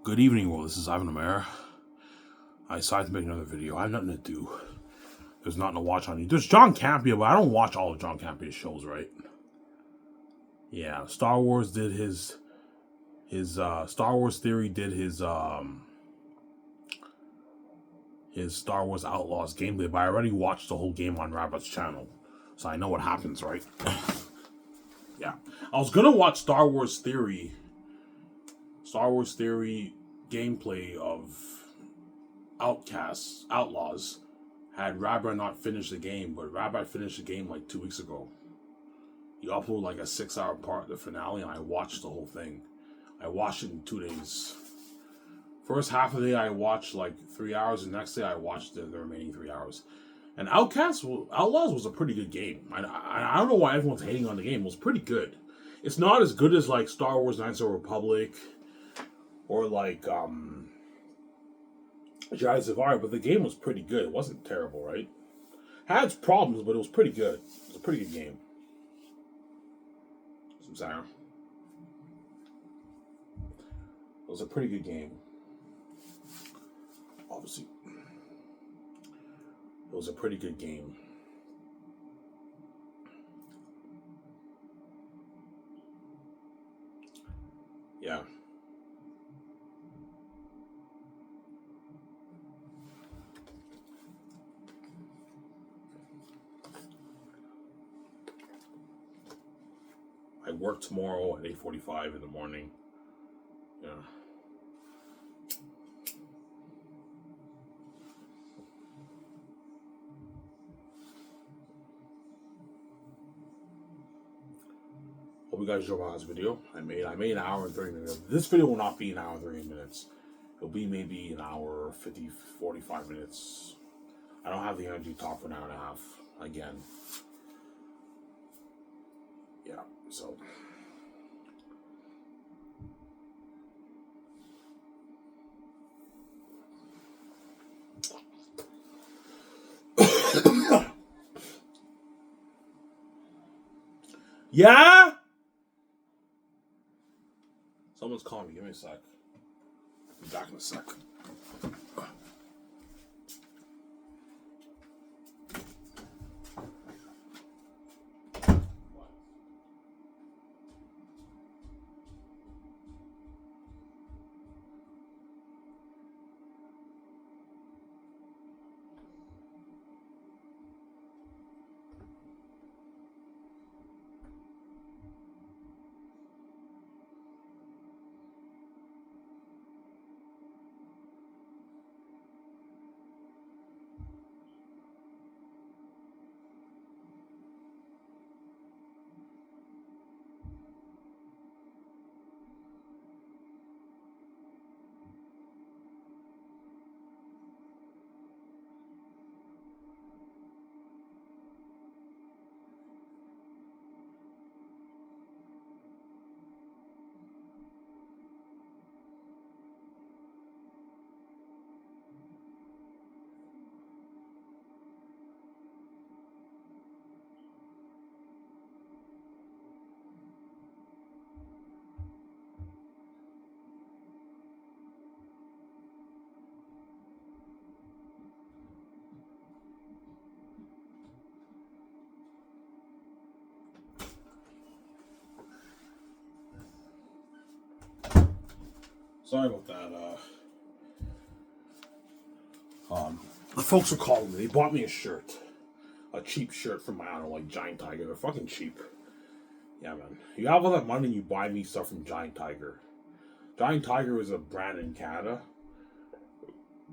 Good evening, world. This is Ivan Amara. I decided to make another video. I have nothing to do. There's nothing to watch on YouTube. There's John Campea, but I don't watch all of John Campea's shows, right? Yeah, Star Wars did his Star Wars Theory did his Star Wars Outlaws gameplay, but I already watched the whole game on Rabbit's channel, so I know what happens, right? Yeah, I was gonna watch Star Wars Theory gameplay of Outlaws. Had Rabbi not finished the game, but Rabbi finished the game like 2 weeks ago. He uploaded like a 6-hour part of the finale, and I watched the whole thing. I watched it in 2 days. First half of the day, I watched like 3 hours. The next day, I watched the remaining 3 hours. And Outlaws was a pretty good game. I don't know why everyone's hating on the game. It was pretty good. It's not as good as like Star Wars Knights of the Republic or like Jedi Survivor, but the game was pretty good. It wasn't terrible, right? Had its problems, but it was pretty good. It was a pretty good game. Some sound. It was a pretty good game. Obviously. It was a pretty good game. Yeah. I work tomorrow at 8:45 in the morning. Yeah. Hope you guys enjoyed my last video. I made an hour and 30 minutes. This video will not be an hour and 30 minutes. It'll be maybe an hour, 45 minutes. I don't have the energy to talk for an hour and a half again. Yeah, so. Yeah? Someone's calling me. Give me a sec. I'll be back in a sec. Sorry about that. The folks are calling me. They bought me a shirt. A cheap shirt from, I don't know, like Giant Tiger. They're fucking cheap. Yeah, man. You have all that money and you buy me stuff from Giant Tiger. Giant Tiger is a brand in Canada.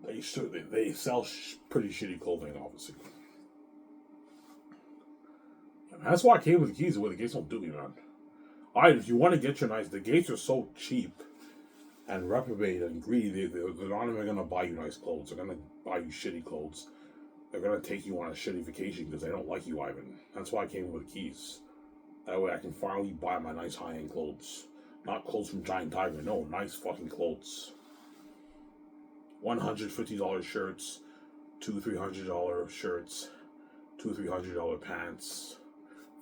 They sell pretty shitty clothing, obviously. Yeah, man, that's why I came with the keys. The way the gates don't do me, man. Alright, if you want to get your nice, the gates are so cheap and reprobate and greedy, they're not even going to buy you nice clothes. They're going to buy you shitty clothes. They're going to take you on a shitty vacation because they don't like you, Ivan. That's why I came with the keys. That way I can finally buy my nice high-end clothes. Not clothes from Giant Tiger. No, nice fucking clothes. $150 shirts, $200-300 shirts, $200-300 pants,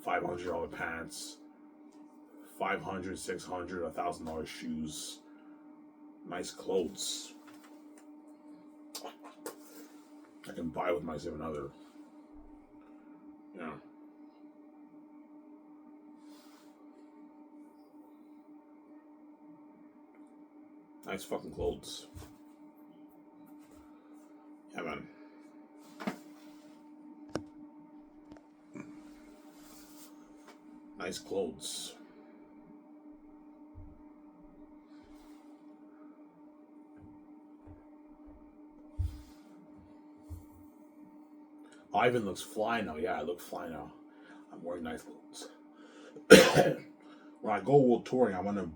$500 pants, $500, $600, $1,000 shoes. Nice clothes. I can buy with my significant other. Yeah. Nice fucking clothes. Yeah, man. Nice clothes. Ivan looks fly now. Yeah, I look fly now. I'm wearing nice clothes. When I go world touring, I'm gonna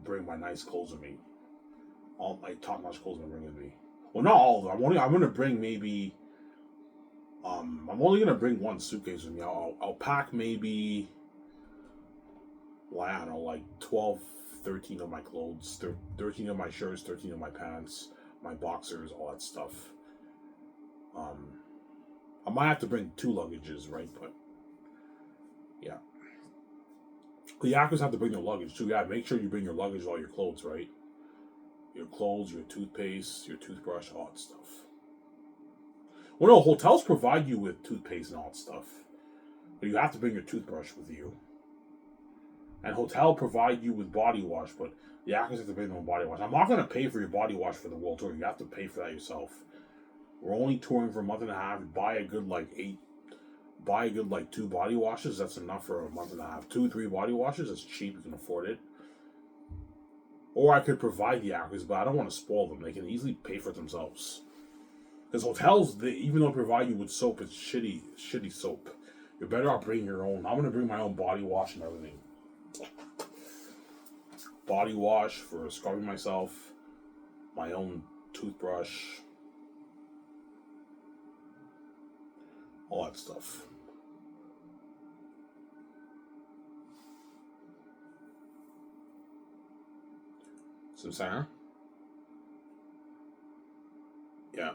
bring my nice clothes with me. All my top-notch clothes I'm gonna bring with me. Well, not all of them. I'm gonna bring maybe. I'm only gonna bring one suitcase with me. I'll pack maybe. Well, I don't know, like 12, 13 of my clothes, 13 of my shirts, 13 of my pants, my boxers, all that stuff. I might have to bring 2 luggages, right? But yeah. The Yakuza have to bring their luggage too. Yeah, make sure you bring your luggage, all your clothes, right? Your clothes, your toothpaste, your toothbrush, all that stuff. Well, no, hotels provide you with toothpaste and all that stuff. But you have to bring your toothbrush with you. And hotel provide you with body wash, but the Yakuza have to bring their own body wash. I'm not going to pay for your body wash for the world tour. You have to pay for that yourself. We're only touring for a month and a half. Buy a good 2 body washes. That's enough for a month and a half. 2, 3 body washes. It's cheap. You can afford it. Or I could provide the Yakuza, but I don't want to spoil them. They can easily pay for it themselves. Because hotels, even though they provide you with soap, it's shitty soap. You're better off bringing your own. I'm going to bring my own body wash and everything. Body wash for scrubbing myself. My own toothbrush. All that stuff. Some Sarah? Yeah.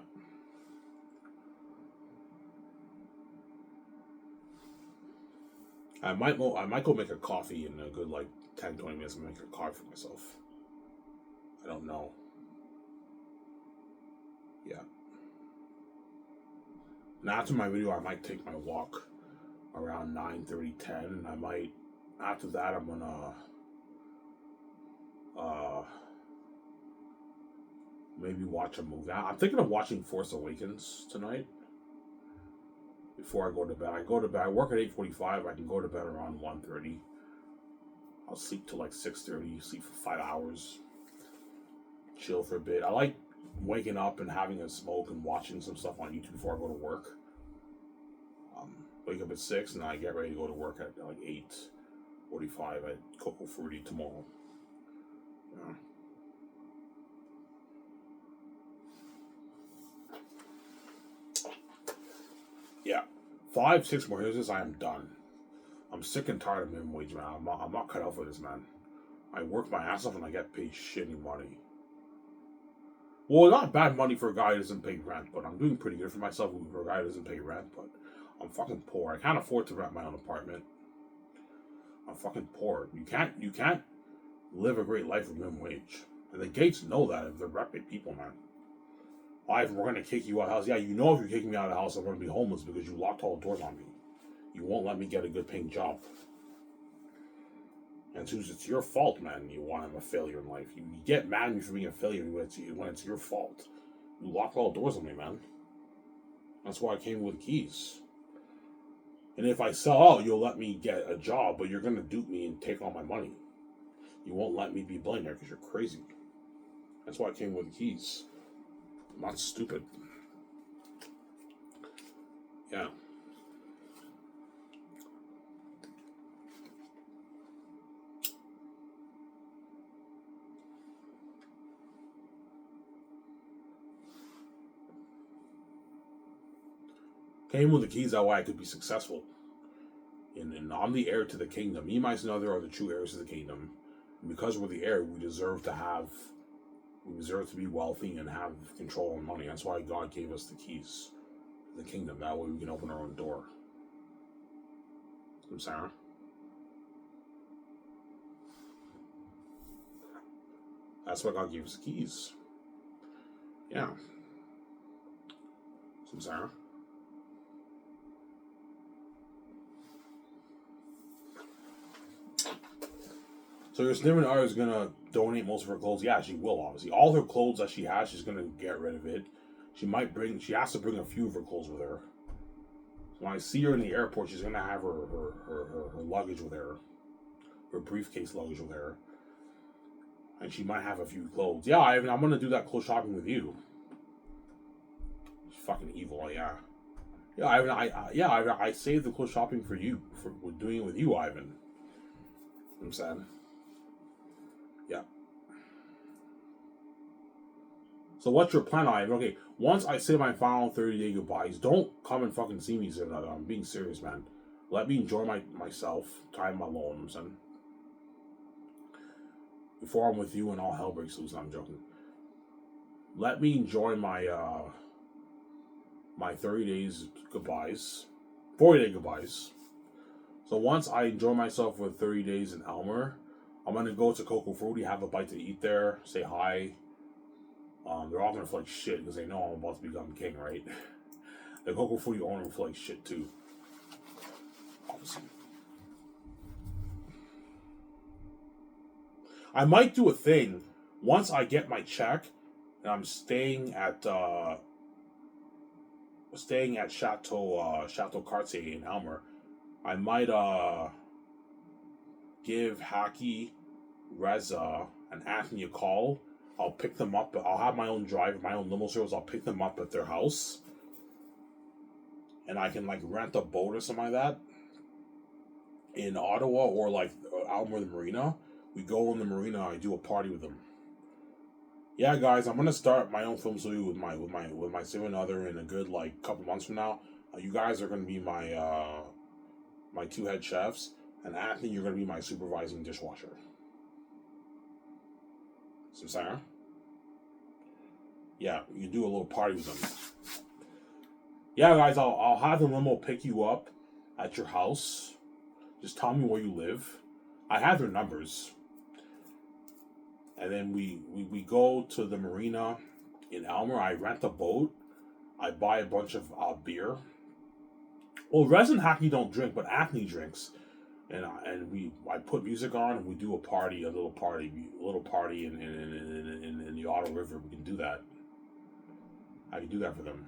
I might go make a coffee in a good 10, 20 minutes and make a coffee for myself. I don't know. Yeah. And after my video, I might take my walk around 9:30, 10, and I might, after that, I'm gonna maybe watch a movie. I'm thinking of watching Force Awakens tonight before I go to bed. I work at 8:45. I can go to bed around 1:30. I'll sleep till 6:30. Sleep for 5 hours. Chill for a bit. I like waking up and having a smoke and watching some stuff on YouTube before I go to work. Wake up at 6 and I get ready to go to work at 8:45 at Coco Fruity tomorrow. Yeah. Yeah. 5, 6 more years, I am done. I'm sick and tired of minimum wage, man. I'm not cut out for this, man. I work my ass off and I get paid shitty money. Well, not bad money for a guy who doesn't pay rent, but I'm doing pretty good for myself for a guy who doesn't pay rent, but I'm fucking poor. I can't afford to rent my own apartment. I'm fucking poor. You can't live a great life with minimum wage. And the Gates know that if they're rapid people, man. We're gonna kick you out of the house. Yeah, you know if you're kicking me out of the house, I'm gonna be homeless because you locked all the doors on me. You won't let me get a good paying job. And it's your fault, man. You want I'm a failure in life. You get mad at me for being a failure when it's your fault. You locked all the doors on me, man. That's why I came with keys. And if I sell out, you'll let me get a job, but you're gonna dupe me and take all my money. You won't let me be billionaire because you're crazy. That's why I came with the keys. I'm not stupid. Yeah. Came with the keys that way I could be successful. And I'm the heir to the kingdom. Me and my another are the true heirs to the kingdom. And because we're the heir, we deserve to be wealthy and have control of money. That's why God gave us the keys to the kingdom. That way we can open our own door. I'm Sarah. That's why God gave us the keys. Yeah. Some Sarah. So your significant other is gonna donate most of her clothes. Yeah, she will, obviously. All her clothes that she has, she's gonna get rid of it. She has to bring a few of her clothes with her. So when I see her in the airport, she's gonna have her luggage with her. Her briefcase luggage with her. And she might have a few clothes. Yeah, I'm gonna do that clothes shopping with you. She's fucking evil, yeah. Yeah, I saved the clothes shopping for you, for doing it with you, Ivan. You know what I'm saying? Yeah. So what's your plan, Ivan? Okay, once I say my final 30-day goodbyes, don't come and fucking see me, sir. I'm being serious, man. Let me enjoy myself, time alone, you know what I'm saying? Before I'm with you and all hell breaks loose. I'm joking. Let me enjoy my 30 days goodbyes, 40-day goodbyes. So once I enjoy myself for 30 days in Elmer, I'm gonna go to Coco Frutti, have a bite to eat there, say hi. They're all gonna feel like shit because they know I'm about to become king, right? The Coco Frutti owner will feel like shit too. Obviously. I might do a thing once I get my check and I'm staying at Chateau Cartier in Elmer. I might give Haki, Reza, and Anthony a call. I'll pick them up. I'll have my own drive, my own limo service. I'll pick them up at their house, and I can like rent a boat or something like that in Ottawa or like Elmer the Marina. We go in the marina. I do a party with them. Yeah, guys, I'm gonna start my own film studio with my significant other in a good like couple months from now. You guys are gonna be my two head chefs, and Anthony, you're gonna be my supervising dishwasher. So Sarah, yeah, you can do a little party with them. Yeah, guys, I'll have the limo pick you up at your house. Just tell me where you live. I have their numbers. And then we go to the marina in Elmer. I rent a boat. I buy a bunch of beer. Well, Rez and Hackney don't drink, but Anthony drinks. And I put music on and we do a little party in the Ottawa River. We can do that. I can do that for them.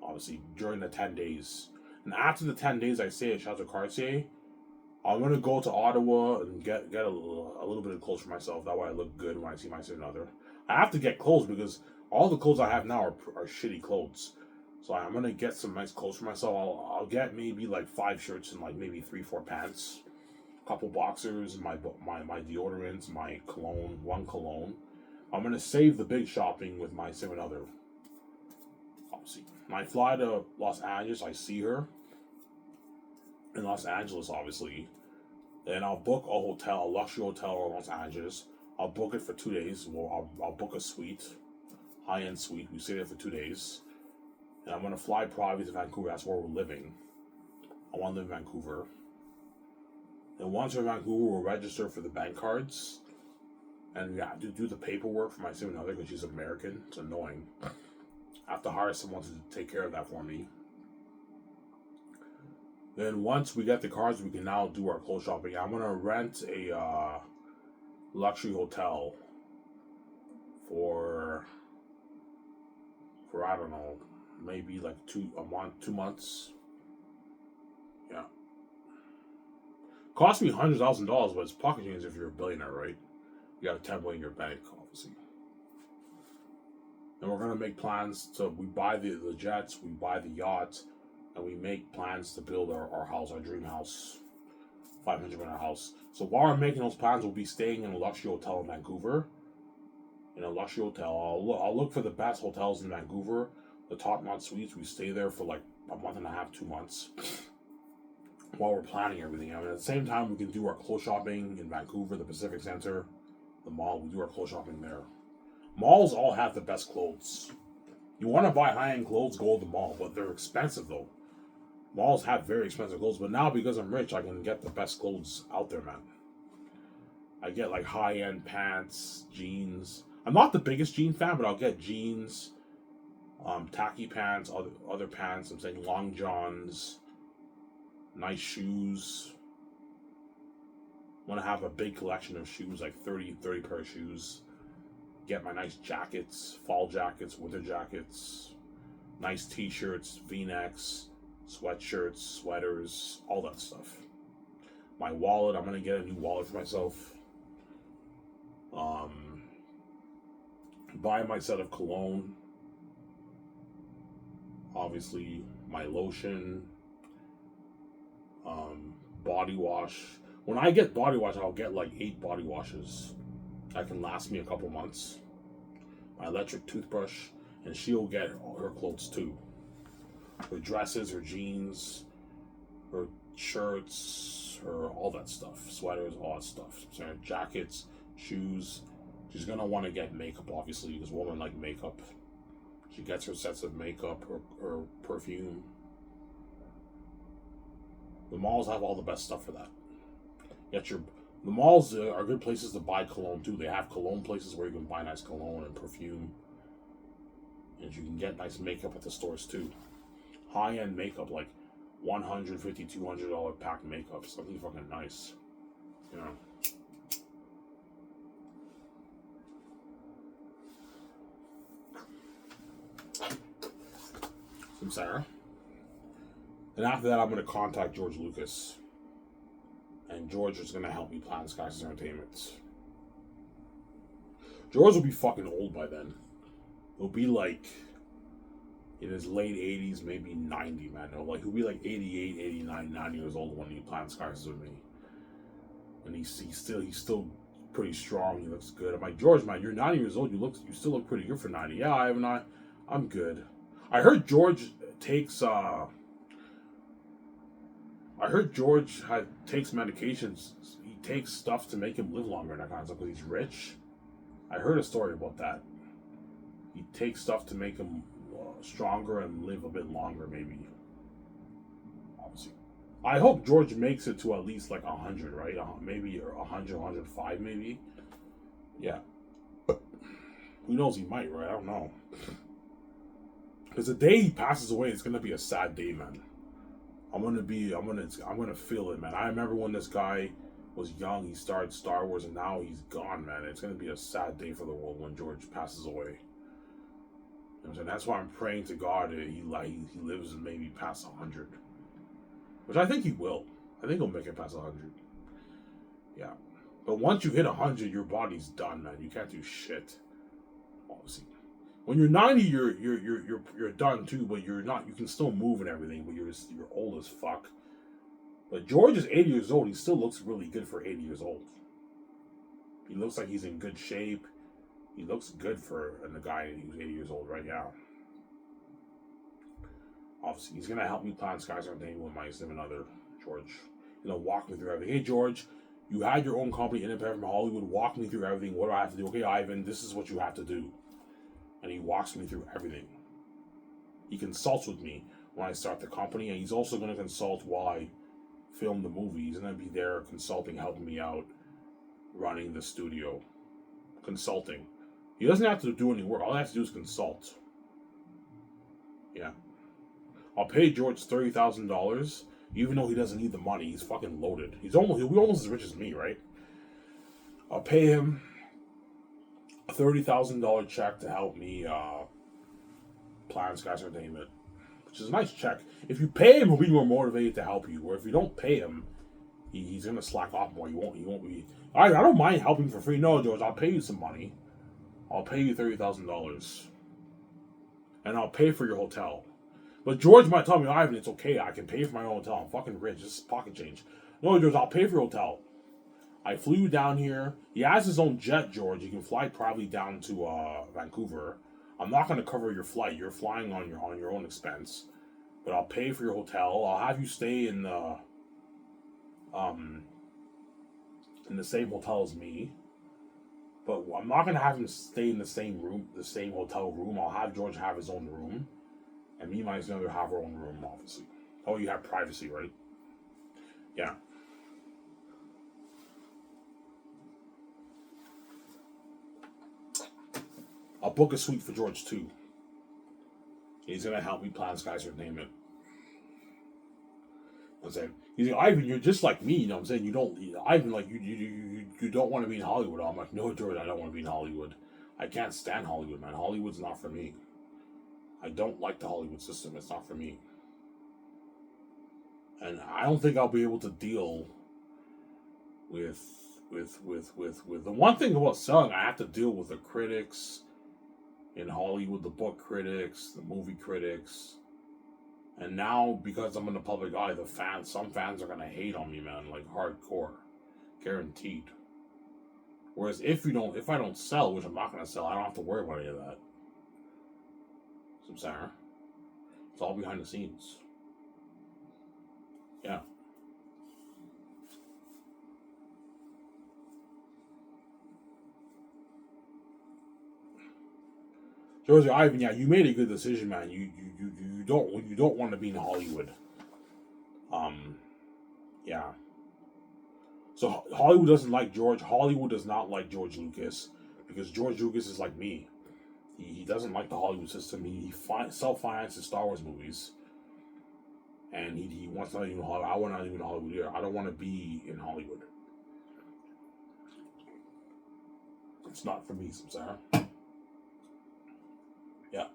Obviously, during the 10 days. And after the 10 days I stay at Chateau Cartier, I'm gonna go to Ottawa and get a little bit of clothes for myself. That way I look good when I see my significant other. I have to get clothes because all the clothes I have now are shitty clothes. So I'm gonna get some nice clothes for myself. I'll get maybe like 5 shirts and like maybe 3-4 pants, a couple boxers, my deodorants, my cologne, 1 cologne. I'm gonna save the big shopping with my significant other. Obviously, when I fly to Los Angeles, I see her in Los Angeles, obviously. Then I'll book a hotel, a luxury hotel in Los Angeles. I'll book it for 2 days. Well, I'll book a suite, high-end suite. We stay there for 2 days. And I'm going to fly probably to Vancouver. That's where we're living. I want to live in Vancouver. And once we're in Vancouver, we'll register for the bank cards. And yeah, do the paperwork for my significant other because she's American. It's annoying. I have to hire someone to take care of that for me. Then once we get the cards, we can now do our clothes shopping. I'm gonna rent a luxury hotel for I don't know, maybe like 2 months. Yeah, cost me $100,000, but it's pocket change if you're a billionaire, right? You got $10 million in your bank, obviously. And we're gonna make plans to we buy the jets, we buy the yacht. And we make plans to build our house, our dream house, 500 million house. So while we're making those plans, we'll be staying in a luxury hotel in Vancouver. In a luxury hotel, I'll look for the best hotels in Vancouver, the top-notch suites. We stay there for like a month and a half, 2 months, while we're planning everything. I mean, at the same time, we can do our clothes shopping in Vancouver, the Pacific Center, the mall. We do our clothes shopping there. Malls all have the best clothes. You want to buy high-end clothes, go to the mall, but they're expensive though. Malls have very expensive clothes, but now because I'm rich, I can get the best clothes out there, man. I get like high-end pants, jeans. I'm not the biggest jean fan, but I'll get jeans, tacky pants, other pants. I'm saying long johns, nice shoes. Want to have a big collection of shoes, like 30 pair of shoes. Get my nice jackets, fall jackets, winter jackets, nice t-shirts, v-necks, sweatshirts, sweaters, all that stuff. My wallet, I'm gonna get a new wallet for myself. Buy my set of cologne. Obviously, my lotion, body wash. When I get body wash, I'll get like 8 body washes. That can last me a couple months. My electric toothbrush, and she'll get all her clothes too. Her dresses, her jeans, her shirts, her all that stuff. Sweaters, all that stuff. Jackets, shoes. She's gonna want to get makeup, obviously, because women like makeup. She gets her sets of makeup, her perfume. The malls have all the best stuff for that. The malls are good places to buy cologne too. They have cologne places where you can buy nice cologne and perfume, and you can get nice makeup at the stores too. High-end makeup, like $150, $200 pack makeup, something fucking nice, you know. From Sarah. And after that, I'm going to contact George Lucas. And George is going to help me plan Skyscraper Entertainment. George will be fucking old by then. He'll be like in his late 80s, maybe 90, man. He'll be like 88, 89, 90 years old when he plans Skyscraper with me. And he's still pretty strong. He looks good. I'm like, George, man, you're 90 years old. You still look pretty good for 90. Yeah, I'm good. I heard George takes takes medications. He takes stuff to make him live longer and that kind of stuff because he's rich. I heard a story about that. He takes stuff to make him stronger and live a bit longer, maybe. Obviously. I hope George makes it to at least like 100, right? Maybe 100, 105, maybe. Yeah. Who knows? He might, right? I don't know. Because the day he passes away, it's gonna be a sad day, man. I'm gonna feel it, man. I remember when this guy was young, he started Star Wars, and now he's gone, man. It's gonna be a sad day for the world when George passes away. You know what I'm saying? That's why I'm praying to God that he lives maybe past 100, which I think he will. I think he'll make it past 100. Yeah, but once you hit 100, your body's done, man. You can't do shit. Obviously. When you're 90, you're done too, but you're not. You can still move and everything, but you're old as fuck. But George is 80 years old. He still looks really good for 80 years old. He looks like he's in good shape. He looks good for a guy who's 80 years old right now. Obviously, he's gonna help me plan Skyscraper Entertainment with my significant other, George. Walk me through everything. Hey, George, you had your own company, independent from Hollywood. Walk me through everything. What do I have to do? Okay, Ivan, this is what you have to do. And he walks me through everything. He consults with me when I start the company, and he's also going to consult while I film the movie. He's going to be there consulting, helping me out, running the studio, consulting. He doesn't have to do any work. All I have to do is consult. Yeah. I'll pay George $30,000, even though he doesn't need the money. He's fucking loaded. He'll be almost as rich as me, right? I'll pay him a $30,000 check to help me plan Skyscraper Entertainment, which is a nice check. If you pay him, he'll be more motivated to help you. Or if you don't pay him, he's gonna slack off more. He won't be. I don't mind helping for free. No, George, I'll pay you some money. I'll pay you $30,000, and I'll pay for your hotel. But George might tell me, Ivan, it's okay. I can pay for my own hotel. I'm fucking rich. This is pocket change. No, George, I'll pay for your hotel. I flew you down here. He has his own jet, George. You can fly privately down to Vancouver. I'm not going to cover your flight. You're flying on your own expense. But I'll pay for your hotel. I'll have you stay in the same hotel as me. But I'm not going to have him stay in the same room, the same hotel room. I'll have George have his own room. And me and my sister have our own room, obviously. Oh, you have privacy, right? Yeah. I'll book a suite for George too. He's gonna help me plan Sky's Entertainment. I'm saying, he's like, Ivan, you're just like me. You know what I'm saying? You don't, Ivan, like you don't want to be in Hollywood. I'm like, no, George, I don't want to be in Hollywood. I can't stand Hollywood, man. Hollywood's not for me. I don't like the Hollywood system. It's not for me. And I don't think I'll be able to deal with the one thing about selling. I have to deal with the critics in Hollywood, the book critics, the movie critics. And now, because I'm in the public eye, some fans are gonna hate on me, man, like hardcore, guaranteed. Whereas if I don't sell, which I'm not gonna sell, I don't have to worry about any of that. So I'm saying, it's all behind the scenes. Yeah. Josie Ivan, yeah, you made a good decision, man. You don't want to be in Hollywood. Yeah. So Hollywood doesn't like George. Hollywood does not like George Lucas because George Lucas is like me. He doesn't like the Hollywood system. He self-finances Star Wars movies, and he wants not even Hollywood. I want not even Hollywood here. I don't want to be in Hollywood. It's not for me, Sarah. Yeah.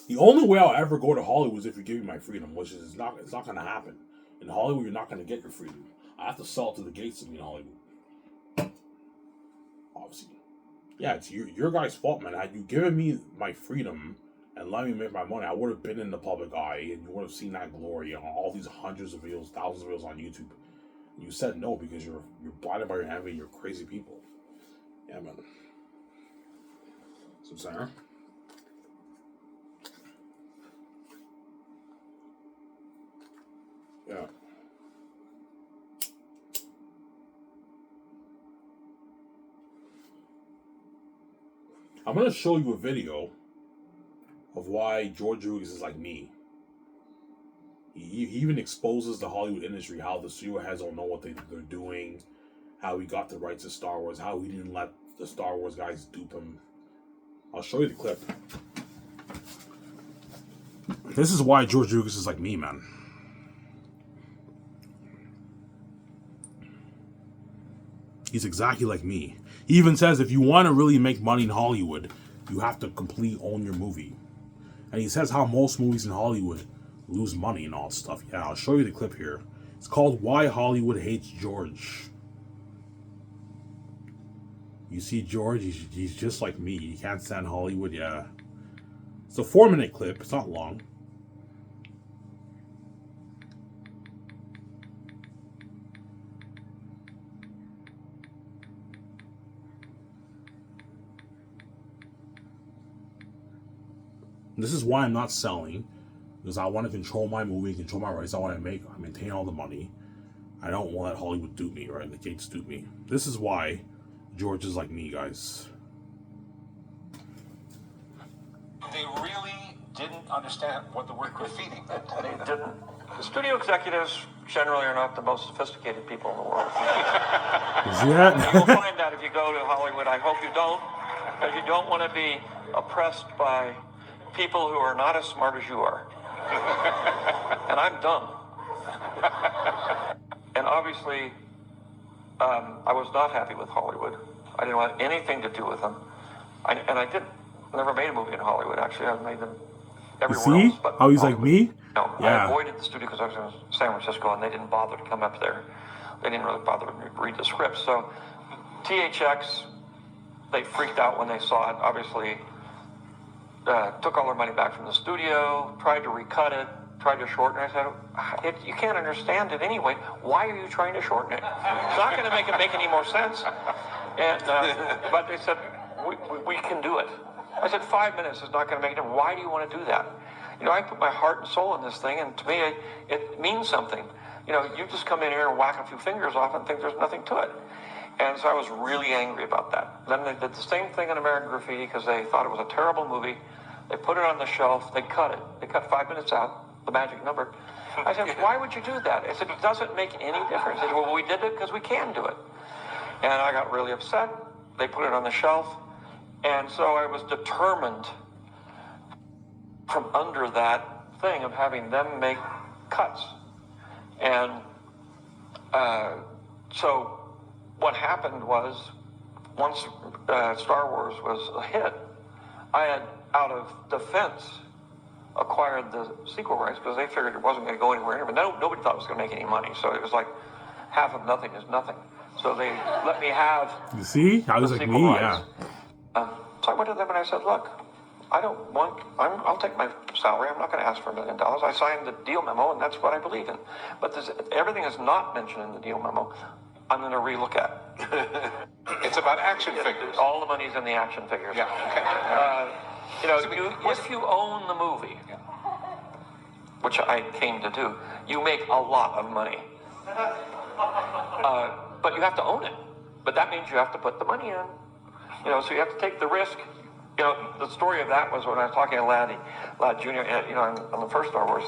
The only way I'll ever go to Hollywood is if you give me my freedom, which is it's not going to happen. In Hollywood, you're not going to get your freedom. I have to sell it to the gates to be in Hollywood. Obviously. Yeah, it's your guys' fault, man. Had you given me my freedom and let me make my money, I would have been in the public eye and you would have seen that glory on all these hundreds of videos, thousands of videos on YouTube. You said no because you're blinded by your envy. You're crazy people. Yeah, man. So, Sarah. Yeah. I'm going to show you a video of why George Lucas is like me. He even exposes the Hollywood industry, how the studio heads don't know what they're doing, how he got the rights to Star Wars, how he didn't let the Star Wars guys dupe him. I'll show you the clip. This is why George Lucas is like me, man. He's exactly like me. He even says if you want to really make money in Hollywood, you have to completely own your movie. And he says how most movies in Hollywood lose money and all that stuff. Yeah, I'll show you the clip here. It's called Why Hollywood Hates George. You see George, he's just like me. He can't stand Hollywood, yeah. It's a 4-minute clip. It's not long. This is why I'm not selling, because I want to control my movie, control my rights. I maintain all the money. I don't want to let Hollywood dupe me, right? The gates dupe me. This is why George is like me, guys. They really didn't understand what the word graffiti meant. They didn't. The studio executives generally are not the most sophisticated people in the world. Yeah. You'll find that if you go to Hollywood. I hope you don't, because you don't want to be oppressed by people who are not as smart as you are. And I'm dumb. And obviously, I was not happy with Hollywood. I didn't want anything to do with them. I didn't. I never made a movie in Hollywood, actually. I've made them everywhere else. But how he's Hollywood. like me? No, yeah. I avoided the studio because I was in San Francisco, and they didn't bother to come up there. They didn't really bother to read the script. So THX, they freaked out when they saw it, obviously. Took all their money back from the studio, tried to recut it, tried to shorten it. I said, you can't understand it anyway. Why are you trying to shorten it? It's not going to make it make any more sense. And but they said, we can do it. I said, 5 minutes is not going to make it. Why do you want to do that? You know, I put my heart and soul in this thing, and to me, it means something. You know, you just come in here and whack a few fingers off and think there's nothing to it. And so I was really angry about that. Then they did the same thing in American Graffiti because they thought it was a terrible movie. They put it on the shelf. They cut it. They cut 5 minutes out, the magic number. I said, why would you do that? I said, it doesn't make any difference. They said, well, we did it because we can do it. And I got really upset. They put it on the shelf. And so I was determined from under that thing of having them make cuts. And so what happened was, once Star Wars was a hit, I had, out of defense, acquired the sequel rights because they figured it wasn't going to go anywhere. But nobody thought it was going to make any money. So it was like half of nothing is nothing. So they let me have. You see? I was like me, rights. Yeah. So I went to them and I said, look, I'll take my salary. I'm not going to ask for $1 million. I signed the deal memo, and that's what I believe in. But everything is not mentioned in the deal memo. I'm going to relook at. It's about action figures. All the money's in the action figures. Yeah. Okay. If you own the movie, which I came to do, you make a lot of money. But you have to own it. But that means you have to put the money in. So you have to take the risk. The story of that was when I was talking to Ladd Jr., on the first Star Wars.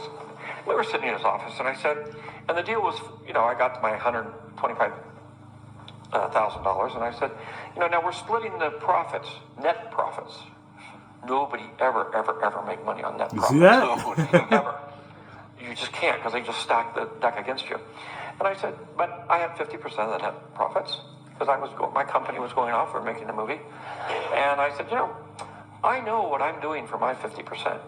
We were sitting in his office, and I said, and the deal was, I got to my $125,000, and I said, now we're splitting the profits, net profits. Nobody ever make money on net profits. You see that? Ever. You just can't, because they just stack the deck against you. And I said, but I had 50% of the net profits, because my company was going off for making the movie. And I said, I know what I'm doing for my 50%.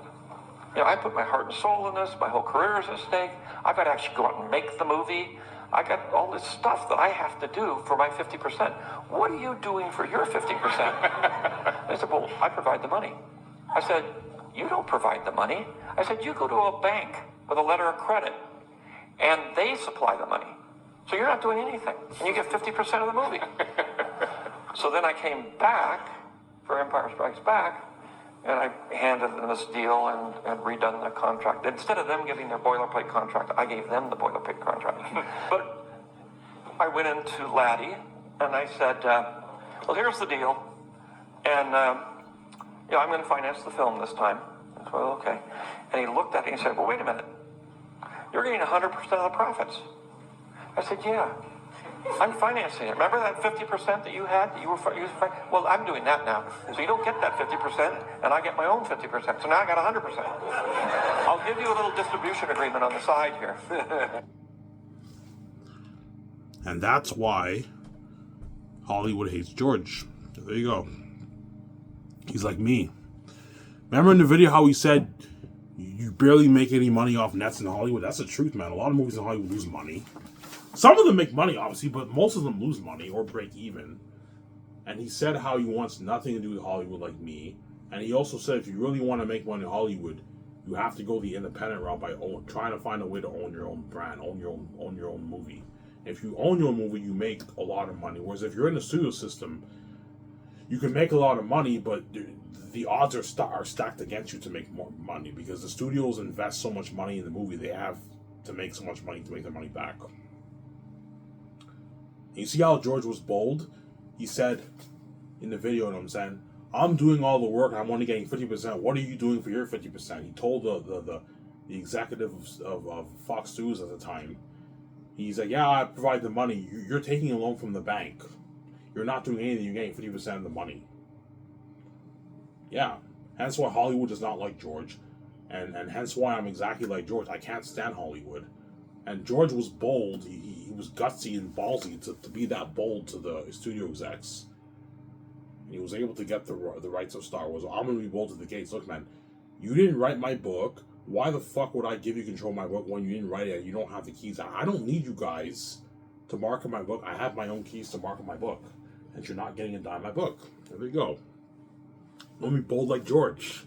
I put my heart and soul in this. My whole career is at stake. I've got to actually go out and make the movie. I got all this stuff that I have to do for my 50%. What are you doing for your 50%? They said, well, I provide the money. I said, you don't provide the money. I said, you go to a bank with a letter of credit, and they supply the money. So you're not doing anything, and you get 50% of the movie. So then I came back for Empire Strikes Back, and I handed them this deal and redone the contract. Instead of them giving their boilerplate contract, I gave them the boilerplate contract. But I went into Laddie, and I said, well, here's the deal, and I'm going to finance the film this time. I said, well, okay. And he looked at me and said, well, wait a minute. You're getting 100% of the profits. I said, yeah. I'm financing it. Remember that 50% that you had? Well, I'm doing that now. So you don't get that 50%, and I get my own 50%. So now I got 100%. I'll give you a little distribution agreement on the side here. And that's why Hollywood hates George. There you go. He's like me. Remember in the video how he said you barely make any money off nets in Hollywood? That's the truth, man. A lot of movies in Hollywood lose money. Some of them make money, obviously, but most of them lose money or break even. And he said how he wants nothing to do with Hollywood like me. And he also said if you really want to make money in Hollywood, you have to go the independent route by trying to find a way to own your own brand, own your own movie. If you own your own movie, you make a lot of money. Whereas if you're in the studio system, you can make a lot of money, but the odds are stacked against you to make more money because the studios invest so much money in the movie, they have to make so much money to make their money back. You see how George was bold? He said in the video, saying, I'm doing all the work and I'm only getting 50%. What are you doing for your 50%? He told the executive of Fox News at the time. He's like, yeah, I provide the money. You're taking a loan from the bank. You're not doing anything. You're getting 50% of the money. Yeah. Hence why Hollywood does not like George. And hence why I'm exactly like George. I can't stand Hollywood. And George was bold. He was gutsy and ballsy to be that bold to the studio execs. And he was able to get the rights of Star Wars. I'm going to be bold to the gates. Look, man, you didn't write my book. Why the fuck would I give you control of my book when you didn't write it and you don't have the keys? I don't need you guys to market my book. I have my own keys to market my book. And you're not getting a dime my book. There we go. Let me bold like George.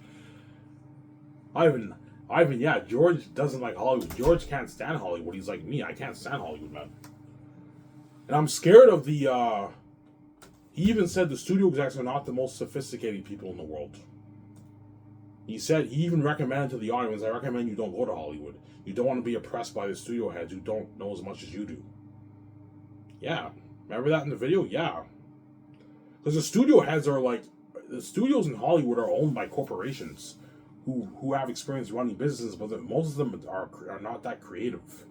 Ivan, yeah, George doesn't like Hollywood. George can't stand Hollywood. He's like me. I can't stand Hollywood, man. And I'm scared of the, he even said the studio execs are not the most sophisticated people in the world. He even recommended to the audience, I recommend you don't go to Hollywood. You don't want to be oppressed by the studio heads who don't know as much as you do. Yeah. Remember that in the video? Yeah. Because the studio heads are like, the studios in Hollywood are owned by corporations who have experience running businesses, but most of them are not that creative.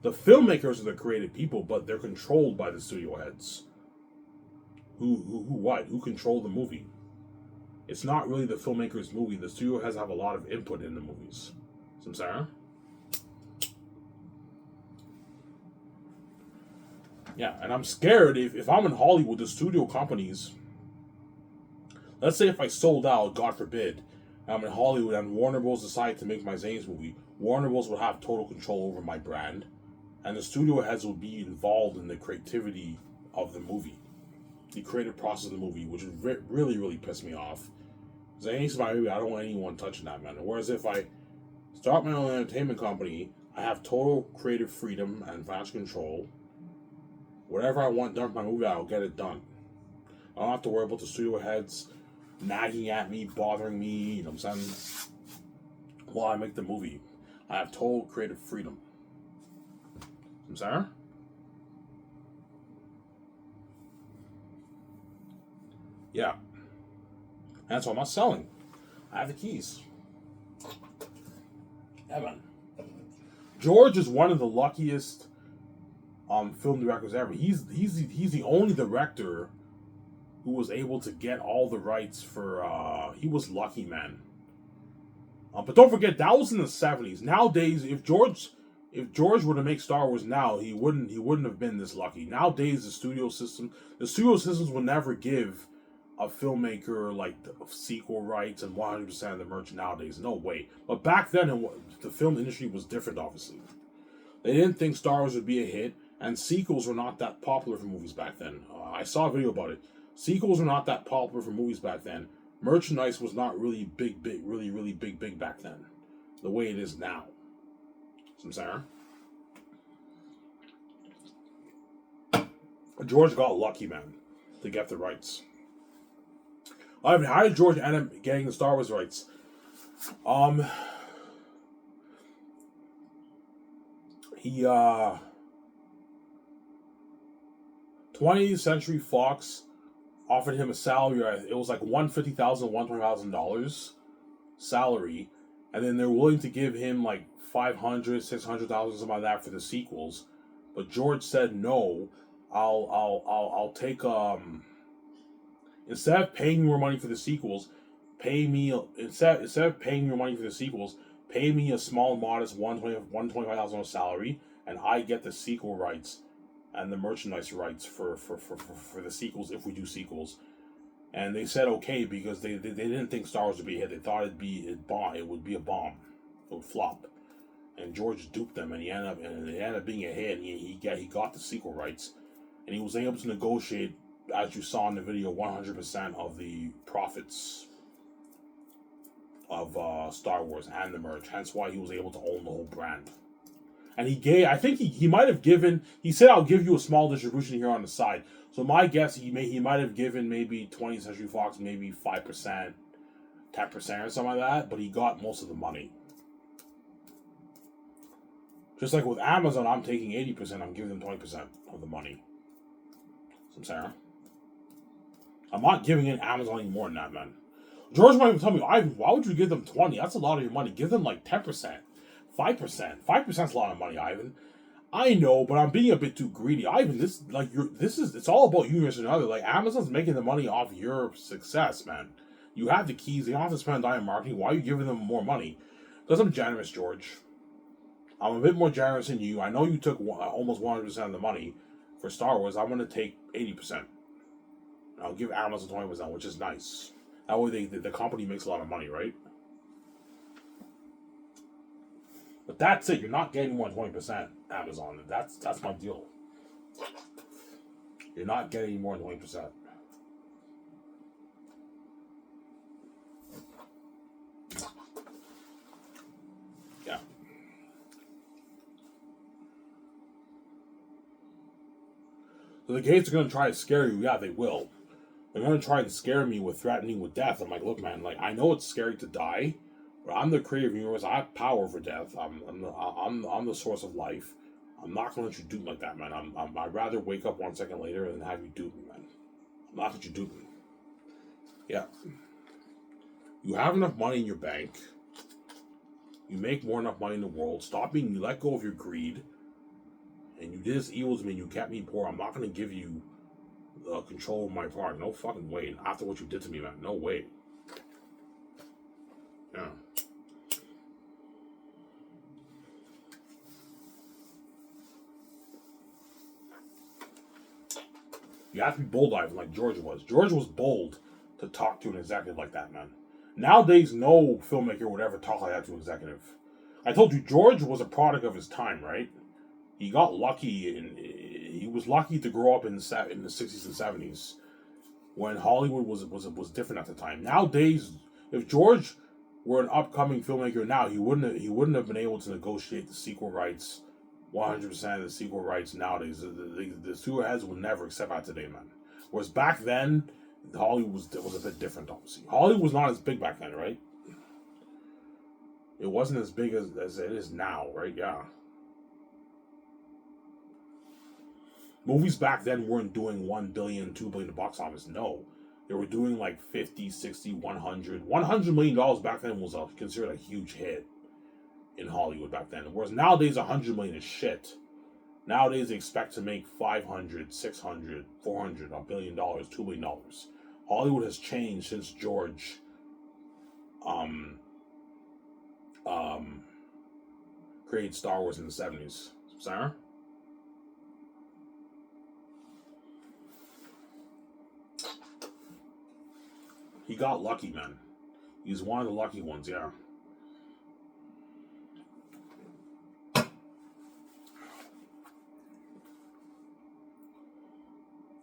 The filmmakers are the creative people, but they're controlled by the studio heads. Who controlled the movie? It's not really the filmmaker's movie. The studio has to have a lot of input in the movies. Samsara? Yeah, and I'm scared if I'm in Hollywood, the studio companies, let's say if I sold out, God forbid, I'm in Hollywood and Warner Bros. Decided to make my Zane's movie, Warner Bros. Would have total control over my brand, and the studio heads would be involved in the creativity of the movie, the creative process of the movie, which would really, really piss me off. Zane's my movie, I don't want anyone touching that, man. Whereas if I start my own entertainment company, I have total creative freedom and financial control. Whatever I want done with my movie, I'll get it done. I don't have to worry about the studio heads nagging at me, bothering me, you know what I'm saying? While I make the movie. I have total creative freedom. I'm sorry? Yeah. And so I'm not selling. I have the keys. Yeah, man. George is one of the luckiest film directors ever. He's the only director who was able to get all the rights for he was lucky, man. But don't forget, that was in the 70s. Nowadays, if George were to make Star Wars now, he wouldn't have been this lucky. Nowadays, the studio systems will never give a filmmaker like the sequel rights and 100% of the merch nowadays. No way. But back then, the film industry was different, obviously. They didn't think Star Wars would be a hit, and sequels were not that popular for movies back then. I saw a video about it. Sequels were not that popular for movies back then. Merchandise was not really really big back then, the way it is now. I'm sorry. George got lucky, man, to get the rights. How did George end up getting the Star Wars rights? 20th Century Fox offered him a salary. It was like $150,000, $120,000 salary, and then they're willing to give him like $500,000, $600,000, something like that for the sequels. But George said no. I'll take instead of paying more money for the sequels, pay me instead of paying your money for the sequels, pay me a small, modest $125,000 salary, and I get the sequel rights and the merchandise rights for the sequels if we do sequels. And they said okay because they didn't think Star Wars would be a hit. They thought it would be a bomb. It would flop. And George duped them, and it ended up being a hit. And he got the sequel rights, and he was able to negotiate, as you saw in the video, 100% of the profits of Star Wars and the merch. Hence why he was able to own the whole brand. And I think he might have given, he said, I'll give you a small distribution here on the side. So my guess, he might have given maybe 20th Century Fox maybe 5%, 10% or something like that, but he got most of the money. Just like with Amazon, I'm taking 80%, I'm giving them 20% of the money. So Sarah, I'm not giving in Amazon any more than that, man. George might even tell me, Ivan, why would you give them 20? That's a lot of your money. Give them like 10%. 5%. 5% is a lot of money, Ivan. I know, but I'm being a bit too greedy. Ivan, it's all about you versus another. Like, Amazon's making the money off your success, man. You have the keys. They don't have to spend on marketing. Why are you giving them more money? Because I'm generous, George. I'm a bit more generous than you. I know you took almost 100% of the money for Star Wars. I'm going to take 80%. I'll give Amazon 20%, which is nice. That way the company makes a lot of money, right? But that's it. You're not getting more than 20%, Amazon. That's my deal. You're not getting more than 20%. Yeah. So the gates are going to try to scare you. Yeah, they will. They're going to try and scare me with threatening with death. I'm like, look, man, like, I know it's scary to die, but I'm the creator of the universe. I have power over death. I'm the source of life. I'm not going to let you dupe me like that, man. I'd rather wake up 1 second later than have you dupe me, man. I'm not going to dupe me. Yeah. You have enough money in your bank. You make more enough money in the world. You let go of your greed. And you did this evil to me and you kept me poor. I'm not going to give you control of my product. No fucking way. After what you did to me, man. No way. Yeah. You have to be bold, Ivan, like George was. George was bold to talk to an executive like that, man. Nowadays, no filmmaker would ever talk like that to an executive. I told you, George was a product of his time, right? He got lucky, and he was lucky to grow up in the 60s and 70s when Hollywood was different at the time. Nowadays, if George were an upcoming filmmaker now, he wouldn't have been able to negotiate the sequel rights, 100% of the sequel rights nowadays. The studio heads would never accept that today, man. Whereas back then, Hollywood was a bit different, obviously. Hollywood was not as big back then, right? It wasn't as big as it is now, right? Yeah. Movies back then weren't doing 1 billion, 2 billion at the box office. No. They were doing like 50, 60, 100. $100 million back then was considered a huge hit in Hollywood back then. Whereas nowadays, 100 million is shit. Nowadays, they expect to make 500, 600, 400, $1 billion, $2 billion. Hollywood has changed since George created Star Wars in the 70s. Sarah? He got lucky, man. He's one of the lucky ones, yeah.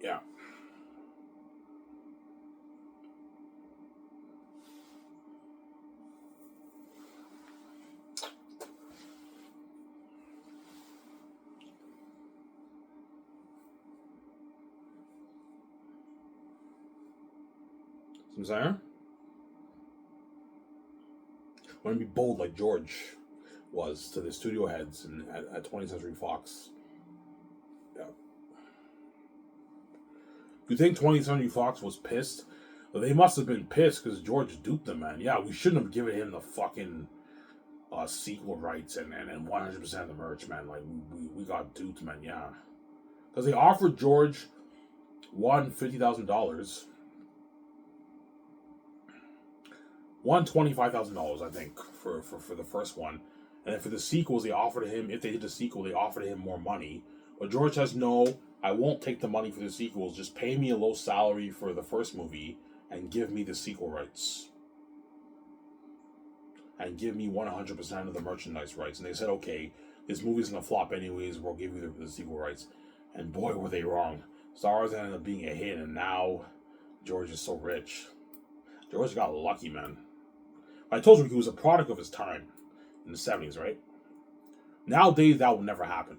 Yeah. Sarah? I want to be bold like George was to the studio heads at 20th Century Fox. Yeah. You think 20th Century Fox was pissed? Well, they must have been pissed because George duped them, man. Yeah, we shouldn't have given him the fucking sequel rights and 100% of the merch, man. Like, we got duped, man, yeah. Because they offered George $50,000. $25,000, I think, for the first one. And then for the sequels, they offered him, if they did the sequel, they offered him more money. But George says, no, I won't take the money for the sequels. Just pay me a low salary for the first movie and give me the sequel rights. And give me 100% of the merchandise rights. And they said, okay, this movie's going to flop anyways. We'll give you the sequel rights. And boy, were they wrong. Star Wars ended up being a hit, and now George is so rich. George got lucky, man. I told you he was a product of his time in the 70s, right? Nowadays, that will never happen.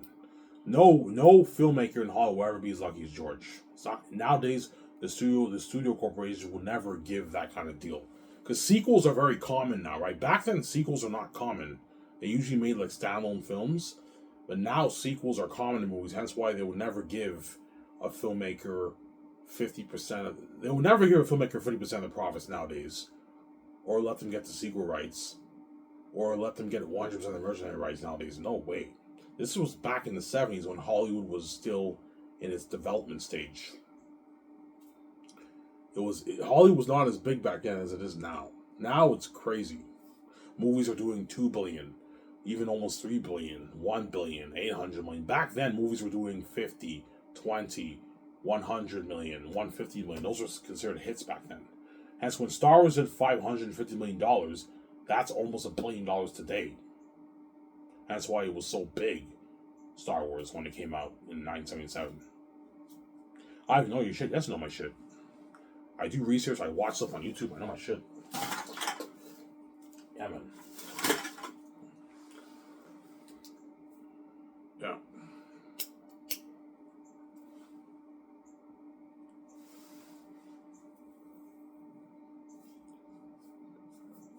No filmmaker in Hollywood will ever be as lucky as George. It's not, nowadays, the studio corporation will never give that kind of deal. Because sequels are very common now, right? Back then, sequels are not common. They usually made like standalone films. But now sequels are common in movies, hence why they would never give a filmmaker 50%. They would never give a filmmaker 50% of the profits nowadays. Or let them get the sequel rights. Or let them get 100% of the merchandise rights nowadays. No way. This was back in the 70s when Hollywood was still in its development stage. Hollywood was not as big back then as it is now. Now it's crazy. Movies are doing 2 billion, even almost 3 billion, 1 billion, 800 million. Back then, movies were doing 50, 20, 100 million, 150 million. Those were considered hits back then. Hence, when Star Wars did $550 million, that's almost $1 billion today. That's why it was so big, Star Wars, when it came out in 1977. I know your shit. Yes, I know my shit. I do research. I watch stuff on YouTube. I know my shit. Yeah, man. Yeah.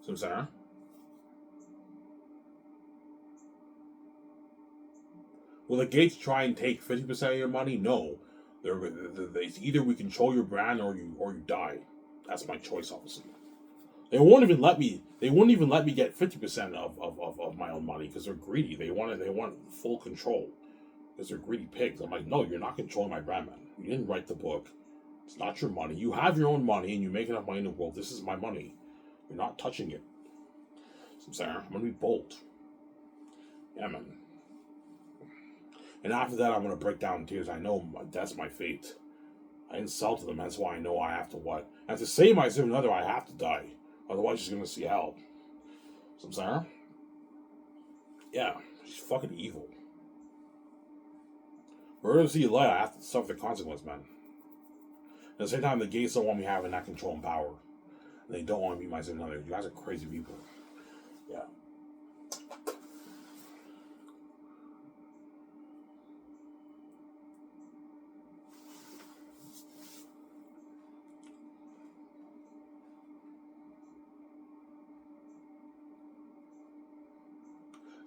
So, Sarah? Will the Gates try and take 50% of your money? No. It's either we control your brand or you die. That's my choice, obviously. They won't even let me. They wouldn't even let me get 50% of my own money because they're greedy. They want full control because they're greedy pigs. I'm like, no, you're not controlling my brand, man. You didn't write the book. It's not your money. You have your own money and you make enough money in the world. This is my money. You're not touching it. So I'm saying, I'm going to be bold. Yeah, man. And after that, I'm going to break down in tears. I know that's my fate. I insulted them. That's why I know I have to what? And to save my significant other, I have to die. Otherwise, she's going to see hell. So I'm saying, yeah, she's fucking evil. For her to see light, I have to suffer the consequence, man. At the same time, the gays don't want me having that control and power. And they don't want to be my significant other. You guys are crazy people. Yeah.